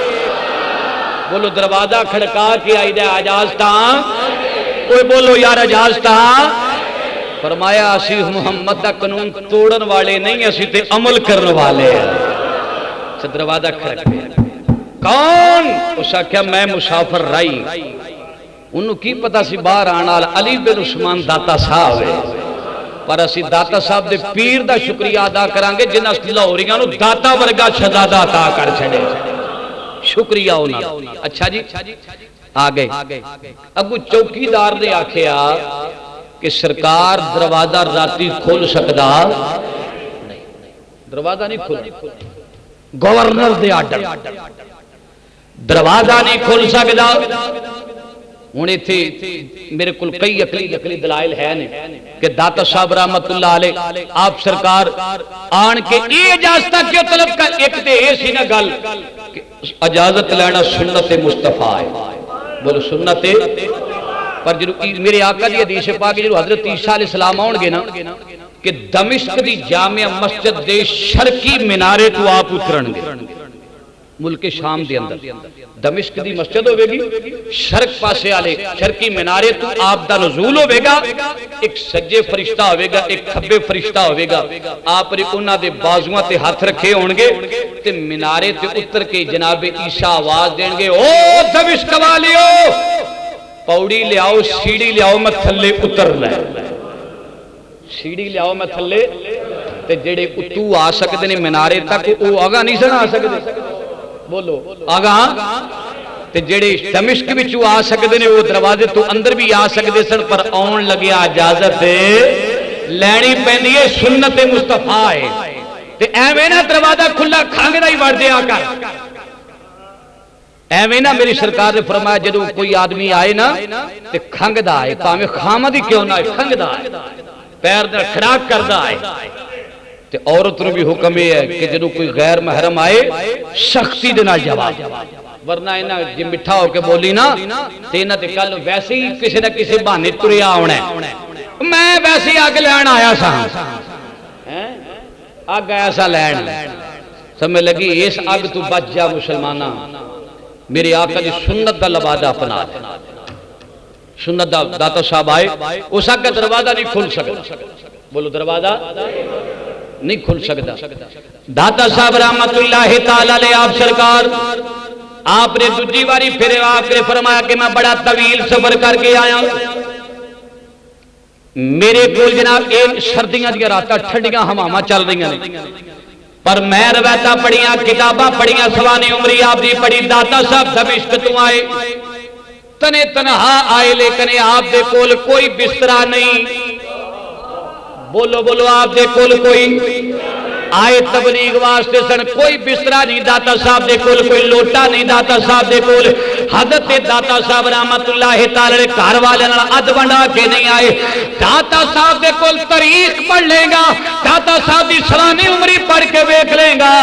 بولو دروازہ کھڑکا کے آئی دے اجازتاں کوئی بولو یار اجازتاں فرمایا اسی محمد دا قانون توڑن والے نہیں اسی تے عمل کرنے والے ہیں دروازہ کھڑک پیا کون اس آخیا میں مسافر رائی انہوں کی پتا سی باہر آنا علی بن عثمان داتا صاحب ہے پر اسی داتا صاحب دے پیر دا شکریہ ادا کرانگے جنہاں لاہوریاں نو داتا ورگا شہزادہ عطا کر چھڑے شکریہ ہونا اچھا جی آگے ابو چوکیدار نے آکھیا کہ سرکار دروازہ راتی کھول سکدا نہیں دروازہ نہیں کھول گورنر دے آرڈر دروازہ نہیں کھول سکدا ہوں اتنے میرے کو کئی عقلی دلائل ہے نے کہ داتا صاحب رحمت اللہ علیہ آپ سرکار آن کے یہ اجازت کیوں طلب کر ایک تے یہ سی نہ گل کہ اجازت لینا سنت مصطفیٰ ہے بولو سنت پر جو میرے آقا دی حدیث پاک جو حضرت عیسیٰ علیہ السلام آؤں گے نا کہ دمشق دی جامع مسجد دے شرقی منارے تو آپ اترن گے ملک شام دے اندر دمشق دی مسجد ہوئے گی شرق پاسے آلے شرقی منارے تو آپ دا نزول ہوئے گا ایک سجے فرشتہ ہوئے گا ایک کھبے فرشتہ ہوئے گا آپ نے انہاں دے بازوان تے ہاتھ رکھے ہونگے تے منارے تے اتر کے جناب عیسیٰ آواز دیں گے او دمشق والیو پوڑی لے آؤ سیڑھی لے آؤ میں تھلے اتر لے سیڑھی لے آؤ میں تھلے تے جڑے اتو آ سکتے نے منارے تک وہ آگاہ نہیں سن آ سکتے بولو آگاہ تے جڑے دمشق وچوں آ سکتے نے وہ دروازے تو اندر بھی آ سکتے سن پر آن لگیا اجازت لینی پیندی ہے سنت مصطفیٰ ہے تے ایویں نہ دروازہ کھلا کھنگ دا ہی وڑ دیا کر ایویں نہ میری سرکار نے فرمایا جدوں کوئی آدمی آئے نا تے کھنگ دا آئے پاویں خامد ہی کیوں نہ آئے کھنگ دا آئے پیر دا کھڑاک کر دا آئے تے عورت نو بھی حکم یہ ہے کہ جدوں کوئی غیر محرم آئے سختی دے نال جواب ورنہ انہاں جے مٹھا ہو کے بولی نا تے انہاں تے کل ویسے ہی کسی نہ کسی بہانے تریا ہونا ہے میں ویسے ہی اگ لین آیا سا اگ آیا سا لین سمجھ لگی اس اگ تو بچ جا مسلماناں میرے آقا دی سنت دا لبادہ اپنا دے سنت دا داتا صاحب آئے اس اگ کا دروازہ نہیں کھل سکتا بولو دروازہ نہیں کھل سکتا داتا صاحب رحمت اللہ تعالی علیہ آپ سرکار آپ نے دوسری باری پھر آپ نے فرمایا کہ میں بڑا طویل سفر کر کے آیا میرے کول جناب ایک سردیاں دیا راتاں ٹھنڈیاں ہواواں چل رہی ہیں پر میں روایتاں پڑھیاں کتاباں پڑھیاں سوانح عمری آپ دی پڑھی داتا صاحب دمشق تو آئے تنے تنہا آئے لیکن آپ دے کول کوئی بسترا نہیں بولو بولو آپ دے کول کوئی آئے تبلیغ واسطے سن کوئی بسترا نہیں داتا صاحب دے کول کوئی لوٹا نہیں داتا صاحب دے کول حضرت داتا صاحب رحمت اللہ تعالی گھر والے نال اد ونڈا کے نہیں آئے داتا صاحب دے کول تاریخ پڑھ لے گا داتا صاحب دی سوانح عمری پڑھ کے ویکھ لے گا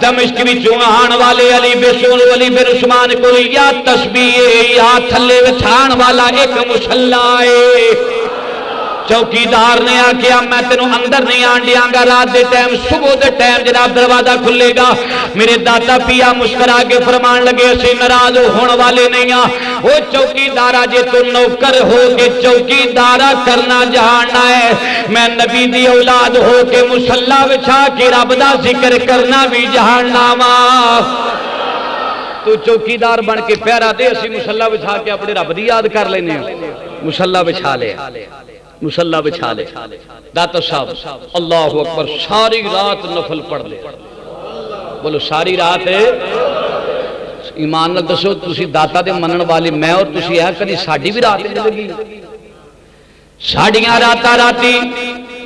دمشق وچوں آن والے علی بن علی بن عثمان کول یا تسبیح یا تھلے وچھان والا ایک مصلی ہے چوکیدار نے آکھیا میں تینوں اندر نہیں آن دیاں گا رات دے ٹائم صبح دے ٹائم جناب دروازہ کھلے گا میرے داتا پیا مسکرا کے فرمان لگے اسی ناراض ہون والے نہیں ہاں وہ چوکیدارا جے تو نوکر ہو کے چوکیدارا کرنا جاننا ہے میں نبی دی اولاد ہو کے مصلی وچھا کے رب دا ذکر کرنا بھی جاننا وا تو چوکیدار بن کے پیارا دے اسی مصلی وچھا کے اپنے رب دی یاد کر لینے مصلی وچھا لے مصلی بچھا لے داتا صاحب اللہ اکبر ساری رات نفل پڑھ لے بولو ساری رات ایمان نال دسو تسی داتا دے منن والے میں اور تسی ہے کدی ساڈی بھی رات نہیں لگی ساڈیاں راتاں راتی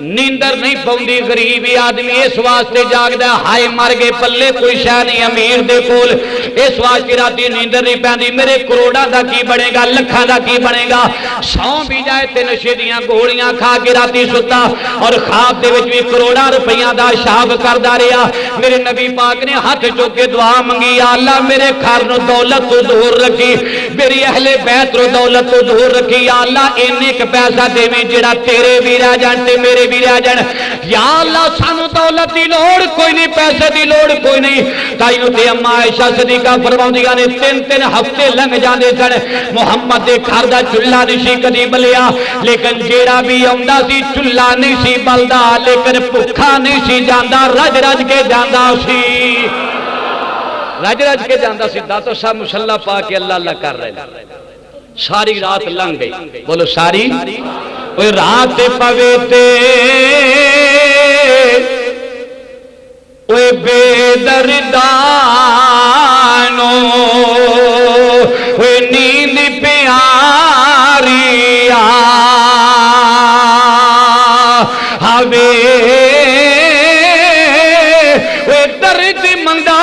نیندر نہیں پوندی غریبی آدمی اس واسطے جاگدا ہائے مر گئے پلے کوئی شے نہیں امیر دے کول اس واسطے راتی نیندر نہیں پیندی میرے کروڑاں دا کی بنے گا لکھاں دا کی بنے گا سو بھی جائے تے نشے دیاں گولیاں کھا کے راتی ستا اور خواب دے وچ بھی کروڑاں روپیاں دا شاب کردا رہیا میرے نبی پاک نے ہاتھ چوک کے دعا منگی یا اللہ میرے گھر نو دولت تو دور رکھی میری اہل بیت رو دولت تو دور رکھی یا اللہ اینے ک پیسہ دیویں جڑا تیرے بھی رہ جان تے میرے بھی رہ جان یا اللہ سانو دولت دی لوڑ کوئی نہیں پیسے دی لوڑ کوئی نہیں تائیوں تے اما عائشہ صدیقہ فرماؤندیاں نے تین ہفتے لنگ جاندے سن محمد دے گھر دا چولہا نہیں سی کدی بلیا لیکن جیڑا بھی آوندا سی چولہا نہیں سی بلدا لیکن بھکھا نہیں سی جاندا رج رج کے جاندا سی رج رج کے جاندا سی داتا صاحب مصلی پا کے اللہ اللہ کر رہے ساری رات لنگ گئی بولو ساری اوہ رات پوے تے اوہ بے دردانو اوہ نیند پیاری آوے اوہ درد مندہ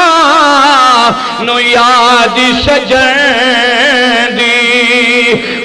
نو یاد سجن دی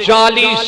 40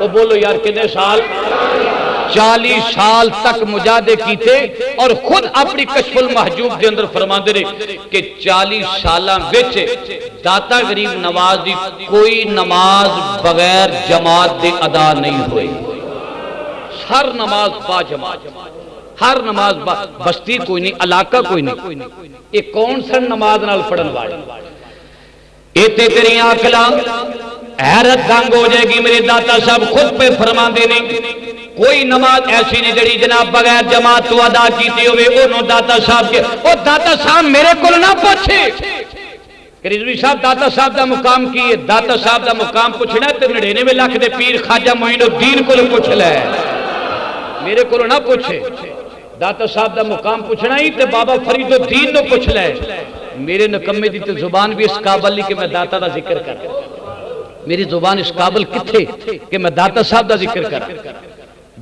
وہ بولو یار کتنے سال؟ 40 سال تک مجاہدے کیتے اور خود اپنی کشف المحجوب دے اندر فرماندے نے کہ 40 سالاں وچ داتا غریب نواز دی کوئی نماز بغیر جماعت دے ادا نہیں ہوئی، ہر نماز با جماعت، ہر نماز با بستی کوئی نہیں، علاقہ کوئی نہیں، یہ کون سا نماز نال پڑھن والے؟ ایتے تیری آنکھلاں حیرت دنگ ہو جائے گی۔ میرے داتا صاحب خود پہ فرماندے نے کوئی نماز ایسی نہیں جڑی جناب بغیر جماعت تو ادا کیتی ہوئے، انہوں داتا صاحب کے او داتا صاحب میرے کول نہ پوچھے کہ رضوی صاحب داتا صاحب دا مقام کی ہے، داتا صاحب دا مقام پوچھنا ہے تے 99 لاکھ دے پیر خواجہ معین الدین کو پوچھ لے، میرے کو نہ پوچھے۔ داتا صاحب دا مقام پوچھنا ہی تے بابا فرید الدین نو پوچھ لے۔ میرے نکمے دی تے زبان بھی اس قابل نہیں کہ میں داتا دا ذکر کر، میری زبان اس قابل کتھے کہ میں داتا صاحب دا ذکر کر۔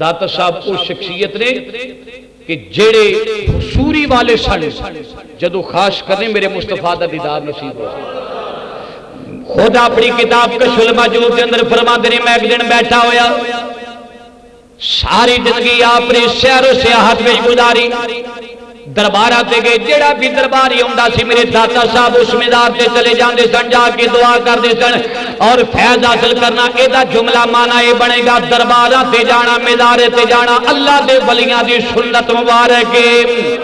داتا صاحب اس شخصیت نے کہ جڑے سوری والے سن جدو خاص کرنے میرے مصطفیٰ دا دیدار نصیب ہو۔ خود اپنی کتاب کشف المحجوب کے اندر فرماتے ہیں میں ایک دن بیٹھا ہویا، ساری زندگی آپ نے سیر و سیاحت میں گزاری، دربارہ تے گئے، جڑا بھی درباری ہوندا سی میرے داتا صاحب اس مزار تے چلے جاندے سن، جا کے دعا کردے سن اور فیض حاصل کرنا۔ ایدہ جملہ معنی یہ بنے گا دربارہ تے جانا، مزارے تے جانا، اللہ دے ولیاں دی سنت مبارک ہے،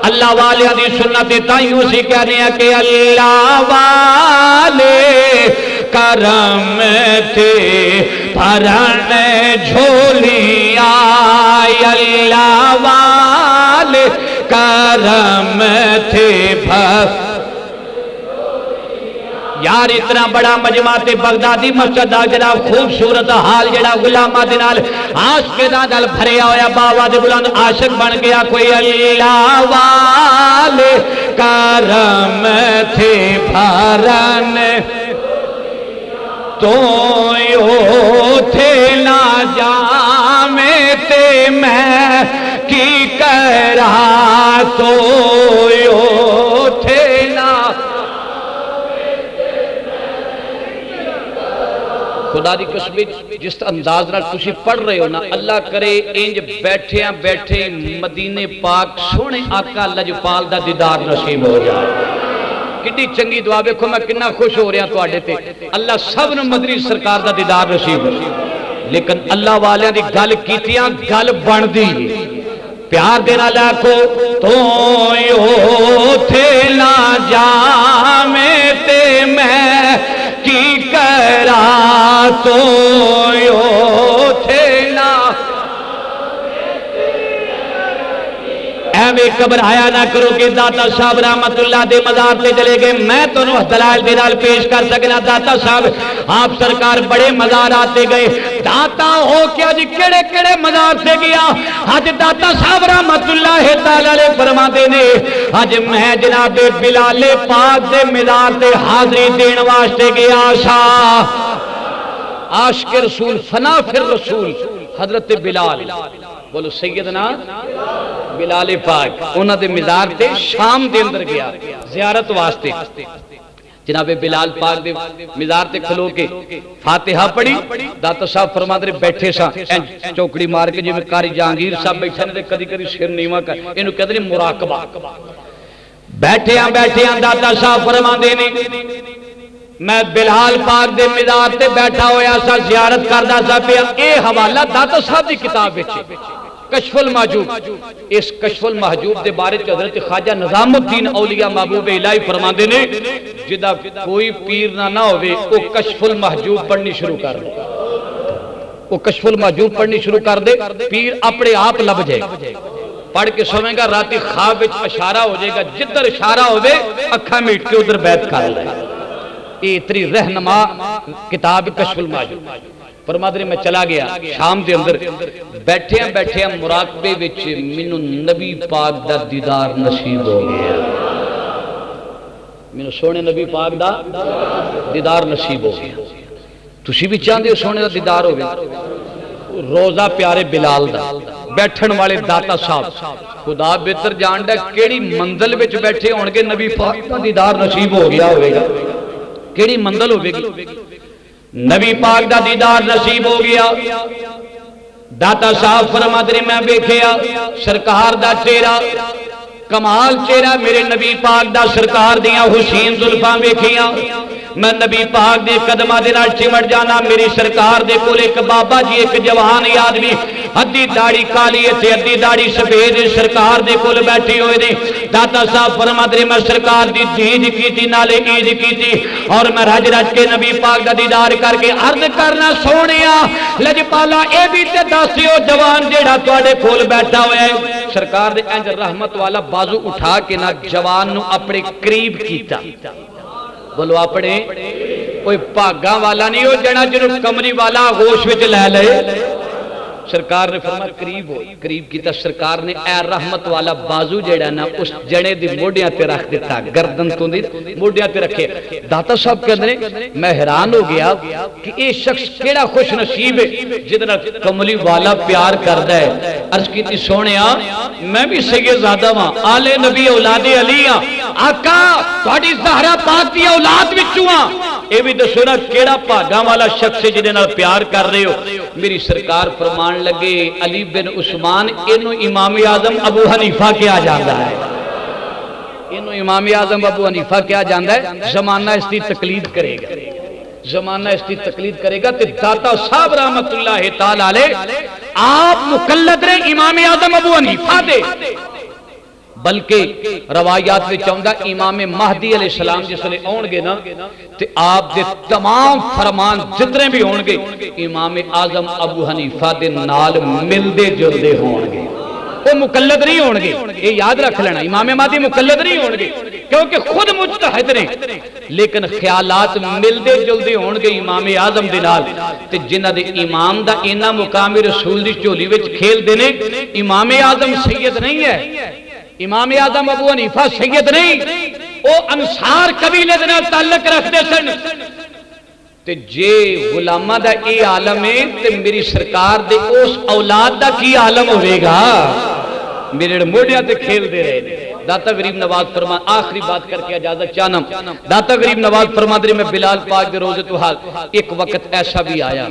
اللہ والیاں دی سنت تائیوں سے کہنے ہیں کہ اللہ والے کرم تھے پرن جھولیاں، اللہ والے کرم تھے یار اتنا بڑا مجمع تے بغدادی مسجد دا جڑا خوبصورت حال جڑا غلاماں دے نال عاشق نال بھریا ہویا، بابا دے بلند عاشق بن گیا کوئی۔ اللہ والے کرم تھے بھرن تو یو تھے نہ جامے تے میں کی کرا تو یو تھے نہ۔ خدا دی قسم جس انداز نال تسی پڑھ رہے ہو نا، اللہ کرے انج بیٹھیاں بیٹھے مدینے پاک سونے آقا لجپال دا دیدار نصیب ہو جائے۔ کتنی چنگی دعا، دیکھو میں کتنا خوش ہو رہا تواڈے تے، اللہ سب نو مدنی سرکار دا دیدار نصیب ہو۔ لیکن اللہ والیاں دی گل کیتیاں گل بندی پیار دینا لاکھو تو یو تھے نہ جامے تے میں کی کرا تو یو تھے نہ۔ ایویں گھبرایا نہ کرو کہ داتا صاحب رحمت اللہ دے مزار تے چلے گئے، میں تو دلائل دے نال پیش کر سکنا۔ داتا صاحب آپ سرکار بڑے مزارات تے گئے، داتا ہو کیا جی کیڑے کیڑے مزار سے گیا۔ آج داتا صاحب رحمت اللہ تعالی فرماتے نے آج میں جناب بلال پاک دے مزار تے حاضری دین واسطے گیا سا۔ عاشق رسول فنا فر رسول حضرت بلال، بولو سیدنا بلال پاک، انہاں دے مزار تے شام دے اندر گیا زیارت واسطے۔ جناب بلال پاک دے مزار تے کھلو کے فاتحہ پڑھی، داتا صاحب فرماتے نے بیٹھے سا چوکڑی مار کے جی میں کاری جہانگیر صاحب بیٹھے نے کدی کدی سر نیواں کر، اینو کہتے ہیں مراقبہ۔ بیٹھیاں داتا صاحب فرماتے نے میں بلال پاک دے مزار تے بیٹھا ہویا سا، زیارت کردا سا پیا۔ اے حوالہ داتا صاحب دی کتاب وچ کشف المحجوب، اس کشف المحجوب دے بارے حضرت خواجہ نظام الدین اولیاء محبوب الہی فرماندے نے جدا کوئی پیر نہ ہوئے وہ کشف المحجوب پڑھنی شروع کر دے، وہ کشف المحجوب پڑھنی شروع کر دے، پیر اپنے آپ لب جائے، پڑھ کے سویں گا راتی خواب وچ اشارہ ہو جائے گا، جدھر اشارہ ہوئے اکھاں میٹ کے ادھر بیعت کر لے۔ یہ اتنی رہنما کتاب کشف المحجوب۔ فرماتے ہیں میں چلا گیا شام دے اندر، بیٹھے مراقبے وچ مینوں نبی پاک دا دیدار نصیب ہو گیا، مینوں سونے نبی پاک دا دیدار نصیب ہو گیا۔ تسی بھی چاہندے ہو سونے دا دیدار ہو گیا؟ روزہ پیارے بلال دا، بیٹھن والے داتا صاحب خدا بہتر جاندا کیڑی منزل وچ بیٹھے ہون گے نبی پاک دا دیدار نصیب ہو گیا ہوئے گا، کیڑی منزل ہوے گی۔ نبی پاک دا دیدار نصیب ہو گیا. داتا صاحب فرماتے نے میں ویکھیا سرکار دا چہرہ کمال چہرہ میرے نبی پاک دا سرکار دیاں حسین زلفاں ویکھیاں. میں نبی پاک دے قدماں دے نال چمٹ جانا. میری سرکار دے کول ایک بابا جی ایک جوان آدمی ادھی داڑھی کالی تے ادھی داڑھی سفید سرکار دے کول بیٹھے ہوئے نے. داتا صاحب فرماتے نے میں سرکار دی عید کیتی نالے عید کیتی اور میں رج رج کے نبی پاک دا دیدار کر کے عرض کرنا سونیا لجپالا اے بھی تے دسیو جوان جیڑا تواڈے کول بیٹھا ہویا ہے. سرکار دے انج رحمت والا بازو اٹھا کے نہ جوان نو اپنے قریب کیتا. بولو اپنے کوئی بھاگاں والا نہیں ہو جنا جنوں کمری والا ہوش وچ لے لے. سرکار نے فرمایا قریب ہو قریب کیتا. سرکار نے اے رحمت والا بازو جڑا نا اس جنے دی موڈیاں تے رکھ دیتا گردن تو دی موڈیاں تے رکھے. داتا صاحب کہندے میں حیران ہو گیا کہ اے شخص کیڑا خوش نصیب ہے جدے نال کملی والا پیار کردا ہے. عرض کیتی سونیا میں بھی سیدزادہ ہاں آل نبی اولاد علی ہاں آقا تہاڈی زہرا پاک دی اولاد وچوں ہاں. اے بھی دسو نا کیڑا بھاگاں والا شخص ہے جدے نال پیار کر رہے ہو. میری سرکار فرمان لگے علی بن عثمان انہوں امام اعظم ابو حنیفہ کیا جاندہ ہے. انہوں امام اعظم ابو حنیفہ کیا جاندہ ہے. زمانہ اس کی تقلید کرے گا زمانہ اس کی تقلید کرے گا. تے داتا صاحب رحمت اللہ تعالی علیہ آپ مقلد رہے امام اعظم ابو حنیفہ دے. بلکہ روایات میں چاہتا امام مہدی علیہ السلام جس لئے آنگے نا تے آپ دے تمام فرمان جتنے بھی ہونگے امام اعظم ابو حنیفہ دے نال مل دے جل دے ہونگے. وہ مقلد نہیں ہونگے یہ یاد رکھ لینا. امام مہدی مقلد نہیں ہونگے کیونکہ خود مجتہد نے لیکن خیالات مل دے جل دے ہونگے امام اعظم دے نال. تے جنہ دے امام دا اینا مقام رسول دی چولی وچ کھیل دینے. امام اعظم سید نہیں ہے امام اعظم ابو حنیفہ سید نہیں او انصار قبیلے دے نال تعلق رکھدے سن. تے جے غلامہ دا اے عالم ہے تے میری سرکار دے اس اولاد دا کی عالم ہوئے گا. میرے موڈیاں تے کھیل دے رہے. داتا غریب نواز فرما آخری بات کر کے اجازت چاہنا. داتا غریب نواز فرما دے میں بلال پاک دے روزے تو حال ایک وقت ایسا بھی آیا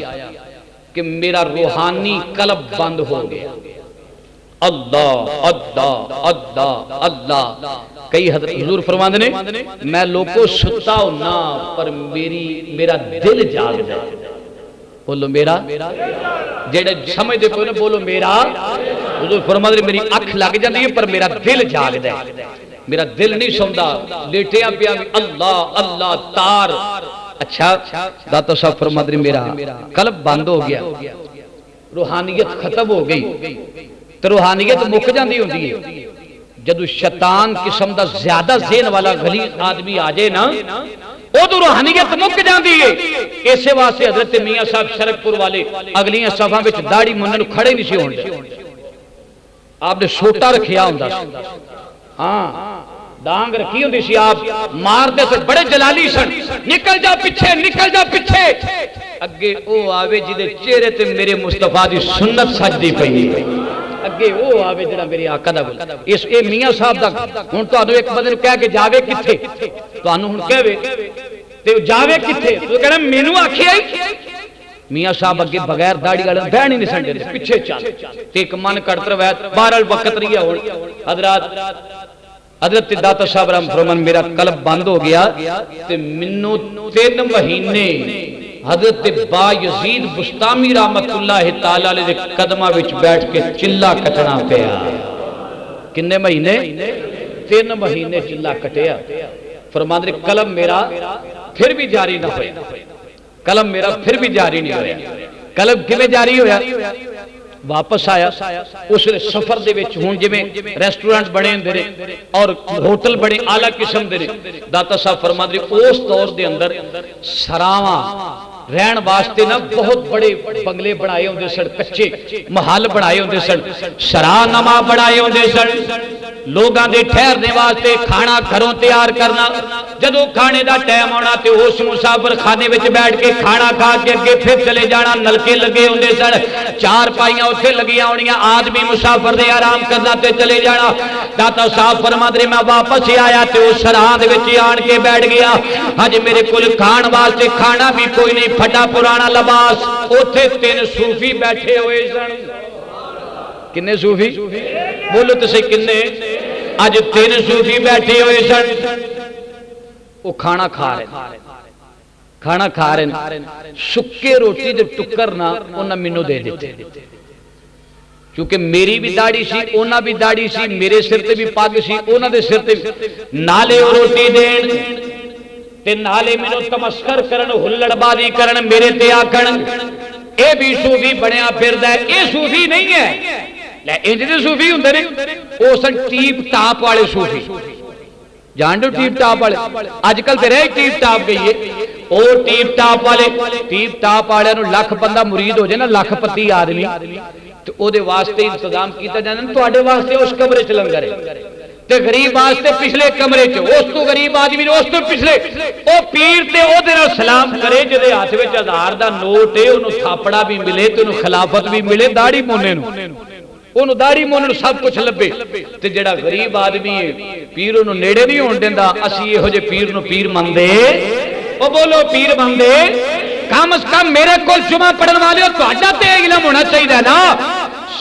کہ میرا روحانی قلب بند ہو گیا. اللہ اللہ اللہ اللہ. کئی حضرت حضور فرماندے نے میں لوگوں ستا ہونا پر میرا دل جاگ جائے. بولو میرا جیڑے سمجھ دے کوئی نہ بولو میرا. حضور فرماندے نے میری اکھ لگ جاندی ہے پر میرا دل جاگ جائے. میرا دل نہیں سوندا لیٹیاں پیا اللہ اللہ تار. اچھا داتا صاحب فرماندے نے میرا قلب بند ہو گیا روحانیت ختم ہو گئی. تو روحانیت مک جاندی ہوندی ہے جدو شیطان قسم دا زیادہ ذہن والا غلیظ آدمی آ جائے نا او تو روحانیت مک جاندی ہے. اسے واسطے حضرت میاں صاحب شرک پور والے اگلیاں صفحاں وچ داڑھی منن کھڑے نہیں سی ہوندے. آپ نے سوٹا رکھیا ہوندا سی. ہاں ڈانگ رکھی ہوندی سی. آپ مارتے سے بڑے جلالی سن. نکل جا پیچھے نکل جا پیچھے. اگے او آوے جدے چہرے تے میرے مصطفیٰ دی سنت سجدی پئی. اگے وہ آوے جڑا میرے آقا دا بول اس اے میاں صاحب دا ہن تانوں ایک بندے نوں کہہ کے جاوے کتھے تانوں ہن کہوے تے جاوے کتھے تو کہنا مینوں آکھی آئی. میاں صاحب اگے بغیر داڑھی والے بہن ہی نہیں سن دے پیچھے چل تے ایک من کٹ روایت بہرحال وقت نہیں ہے. حضرت داتا صاحب رحم فرمان میرا قلب بند ہو گیا تے منوں 3 مہینے حضرت با یزید بستامی رحمت اللہ تعالی علیہ دے قدمہ وچ بیٹھ کے چلا کٹنا پیا. کنے مہینے 3 مہینے چلا کٹیا. فرماندے نے قلم میرا پھر بھی جاری نہ ہویا. قلم میرا پھر بھی جاری نہیں ہویا. قلم کیویں جاری ہویا واپس آیا اس سفر دے وچ ہن جویں ریسٹورنٹ بنے ہوندے نے اور ہوٹل بڑے اعلی قسم دے نے. داتا صاحب فرماندے اس دور دے اندر سراواں رہن واسطے نا بہت بڑے بنگلے بنائے ہوندے سن. کچے محل بنائے ہوندے سن. سرا نما بنائے ہوندے سن. لوگاں دے ٹھہرنے واسطے کھانا گھروں تیار کرنا. جدوں کھانے دا ٹائم آنا تے اس مسافر خانے وچ بیٹھ کے کھانا کھا کے اگے پھر چلے جانا. نلکے لگے ہوندے سن. 4 پائیاں اوتھے لگیاں ہونیاں. آدمی مسافر نے آرام کرنا تے چلے جانا. داتا صاحب فرماندے نے میں واپس آیا تے اس سراہ دے وچ آن کے بیٹھ گیا. اج میرے کول کھان واسطے کھانا بھی کوئی نہیں پھٹا پرانا لباس اوتھے 3 صوفی بیٹھے ہوئے سن کنے صوفی بولو تو صحیح کنے اج 3 صوفی بیٹھے ہوئے سن وہ کھانا کھا رہے ہیں سکے روٹی دے ٹکر نہ انہاں مینوں دے دیتے کیونکہ میری بھی داڑھی سی انہاں بھی داڑھی سی میرے سر تے بھی پگ سی انہاں دے سر تے نالے روٹی دین تے نالے مینوں تمسخر کرن ہلڑ بازی کرن میرے تے آکھن اے بھی صوفی بنیا پھردا ہے اے صوفی نہیں ہے لے انج دے صوفی ہوندے نے او سن ٹیپ ٹاپ والے صوفی جان دو ٹیپ ٹاپ والے اج کل تے رہے ٹیپ ٹاپ گئی ہے او ٹیپ ٹاپ والے نو لاکھ بندہ مرید ہو جائے نا لاکھ پتی آدمی تو او دے واسطے انتظام کیتا جانا تواڈے واسطے اس کمرے چ لنگر ہے تے غریب واسطے پچھلے کمرے چ اس تو غریب آدمی نے اس تو پچھلے او پیر تے او دے نال سلام کرے جے ہاتھ وچ 1000 دا نوٹ ہے اونوں تھاپڑا بھی ملے تے اونوں خلافت بھی ملے داڑھی مونے نو اونوں داڑھی مونے نو سب کچھ لبے تے جڑا غریب آدمی ہے پیر اونوں نیڑے نہیں ہون دیندا اسی ایہو جے پیر نو پیر مندے او بولو پیر مندے کم از کم میرے کول جمعہ پڑھن والے تہاڈا تے علم ہونا چاہیے نا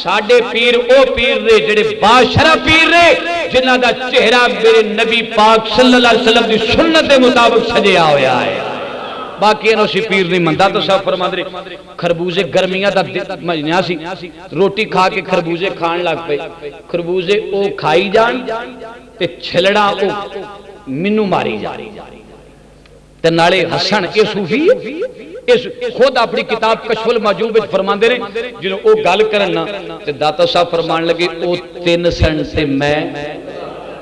ساڈے پیر او پیر رے جڑے باشرا پیر رے جنہاں دا چہرہ میرے نبی پاک صلی اللہ علیہ وسلم دی سنت دے مطابق سجیا ہویا ہے باقی انہوں سی پیر نہیں مندہ تو صاحب فرما دے خربوزے گرمیاں دا مجنیا سی روٹی کھا کے خربوزے کھان لگ پے خربوزے او کھائی جان تے چھلڑا او منو ماری جاری تے نالے حسن اے صوفی خود اپنی کتاب کشف المحجوب وچ فرماندے نے جنوں او گل کرن نا تے داتا صاحب فرمان لگے او 3 سن تے میں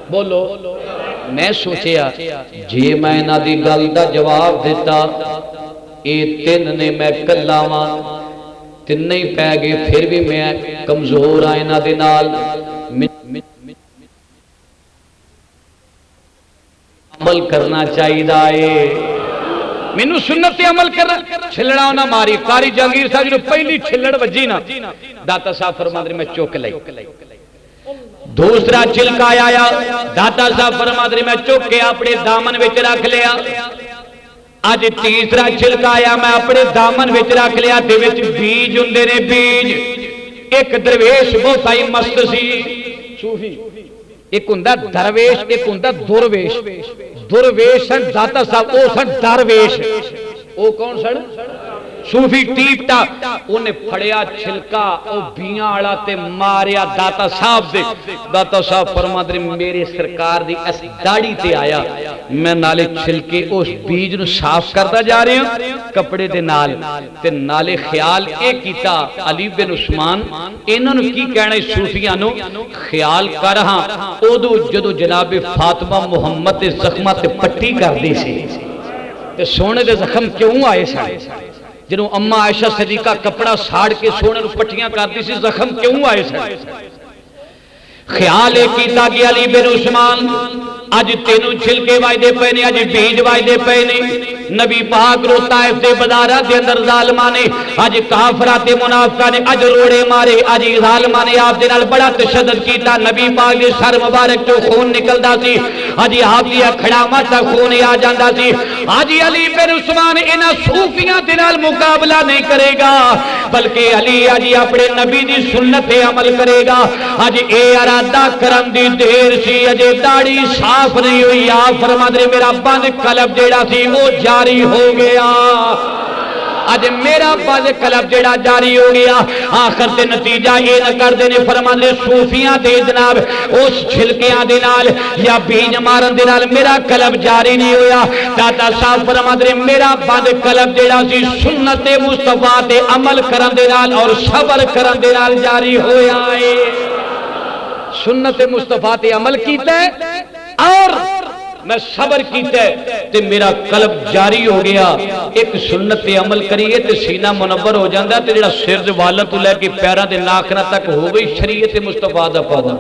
بولو میں سوچیا جے میں انہاں دی گل دا جواب دیتا اے 3 نے میں کلا واں تے نہیں پے گئے پھر بھی میں کمزور آ انہاں دے نال عمل کرنا چاہیدا اے مینوں سنت تے عمل کرنا چھلڑا نہ ماری قاری جہانگیر صاحب جو پہلی چھلڑ وجی نا داتا صاحب فرماندے میں چوک لئی دوسرا چھلکا آیا داتا صاحب فرماندے میں چوک کے اپنے دامن وچ رکھ لیا اج تیسرا چھلکا آیا میں اپنے دامن وچ رکھ لیا تے وچ بیج ہوندے نے بیج ایک درویش بہت ہی مست سی صوفی ایک ہوندا درویش ایک ہوندا درویش درویش سن داتا صاحب او سن درویش او کون سن صوفی ٹیپٹا انہیں پھڑیا چھلکا او بیاں والا تے ماریا داتا صاحب دے داتا صاحب فرماندے نے میرے سرکار دی اس داڑھی تے آیا میں نالے چھلکے اس بیج نو صاف کردا جا رہا ہوں کپڑے دے نال تے نالے خیال اے کیتا علی بن عثمان انہاں نو کی کہنا صوفیاں نو خیال کر ہاں اودو جدو جناب فاطمہ محمد دے زخماں تے پٹی کردی سی تے سونے دے زخم کیوں آئے سن جنہوں اماں عائشہ صدیقہ کپڑا ساڑ کے سونے نو پٹیاں کرتی سی زخم کیوں آئے سن خیال کیتا کہ علی بن عثمان اج تینوں چھلکے وائدے پے نے اج بیج وائدے پے نے نبی پاک رو طائف دے بازاراں دے اندر ظالماں نے اج کافراں تے منافقاں نے اج روڑے مارے اج ظالماں نے آپ دے نال بڑا تشدد کیتا نبی پاک دے سر مبارک تو خون نکلدا سی اج آپ دی کھڑاواں تے خون آ جاندا سی اج علی بن عثمان انہاں صوفیاں دے نال مقابلہ نہیں کرے گا بلکہ علی اج اپنے نبی دی سنت تے عمل کرے گا اج اے ارادہ کرن دی دیر سی اج داڑھی صاف نہیں ہوئی آپ فرماندے میرا بند قلب جیڑا سی وہ جاری ہو گیا اج میرا بند قلب جیڑا جاری ہو گیا آخر تے نتیجہ یہ نہ کر دینے فرماندے صوفیاں دے جناب اس چھلکیاں دے نال یا بیج مارن دے نال میرا قلب جاری نہیں ہویا داتا صاحب فرماندے میرا بند قلب جیڑا سی سنت مصطفیٰ تے عمل کرن دے نال اور صبر کرن دے نال جاری ہویا ہے سنت مصطفیٰ تے عمل کیتا ہے اور میں صبر کیتا ہے تے میرا قلب جاری ہو گیا ایک سنت تے عمل کریے تے سینہ منور ہو جاندا تے جڑا سر دے والوں تو لے کے پیراں دے ناخناں تک ہو گئی شریعت مصطفیٰ دا پابند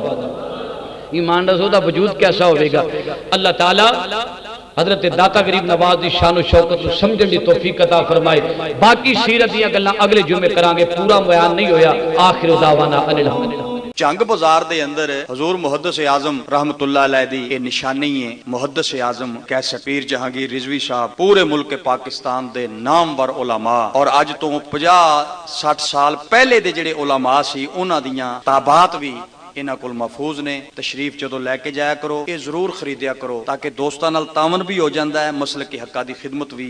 ایمان رسول دا وجود کیسا ہوے گا اللہ تعالی حضرت داتا غریب نواز دی شان و شوکت کو سمجھن دی توفیق عطا فرمائے باقی سیرت دیاں گلاں اگلے جمعے کران گے پورا بیان نہیں ہویا آخر دعوانا الحمدللہ جنگ بازار دے اندر حضور محدث اعظم رحمت اللہ علیہ دی یہ نشانی ہے. محدث اعظم کیسے پیر جہانگیر رضوی صاحب پورے ملک پاکستان دے نامور علماء اور اج تو 50-60 سال پہلے دے جڑے علماء سی انہاں دیاں تابعات بھی انہاں کول محفوظ نے. تشریف جدو لے کے جایا کرو یہ ضرور خریدیا کرو تاکہ دوستاں نال تعاون بھی ہو جاندا ہے, مسلک حقاں دی خدمت بھی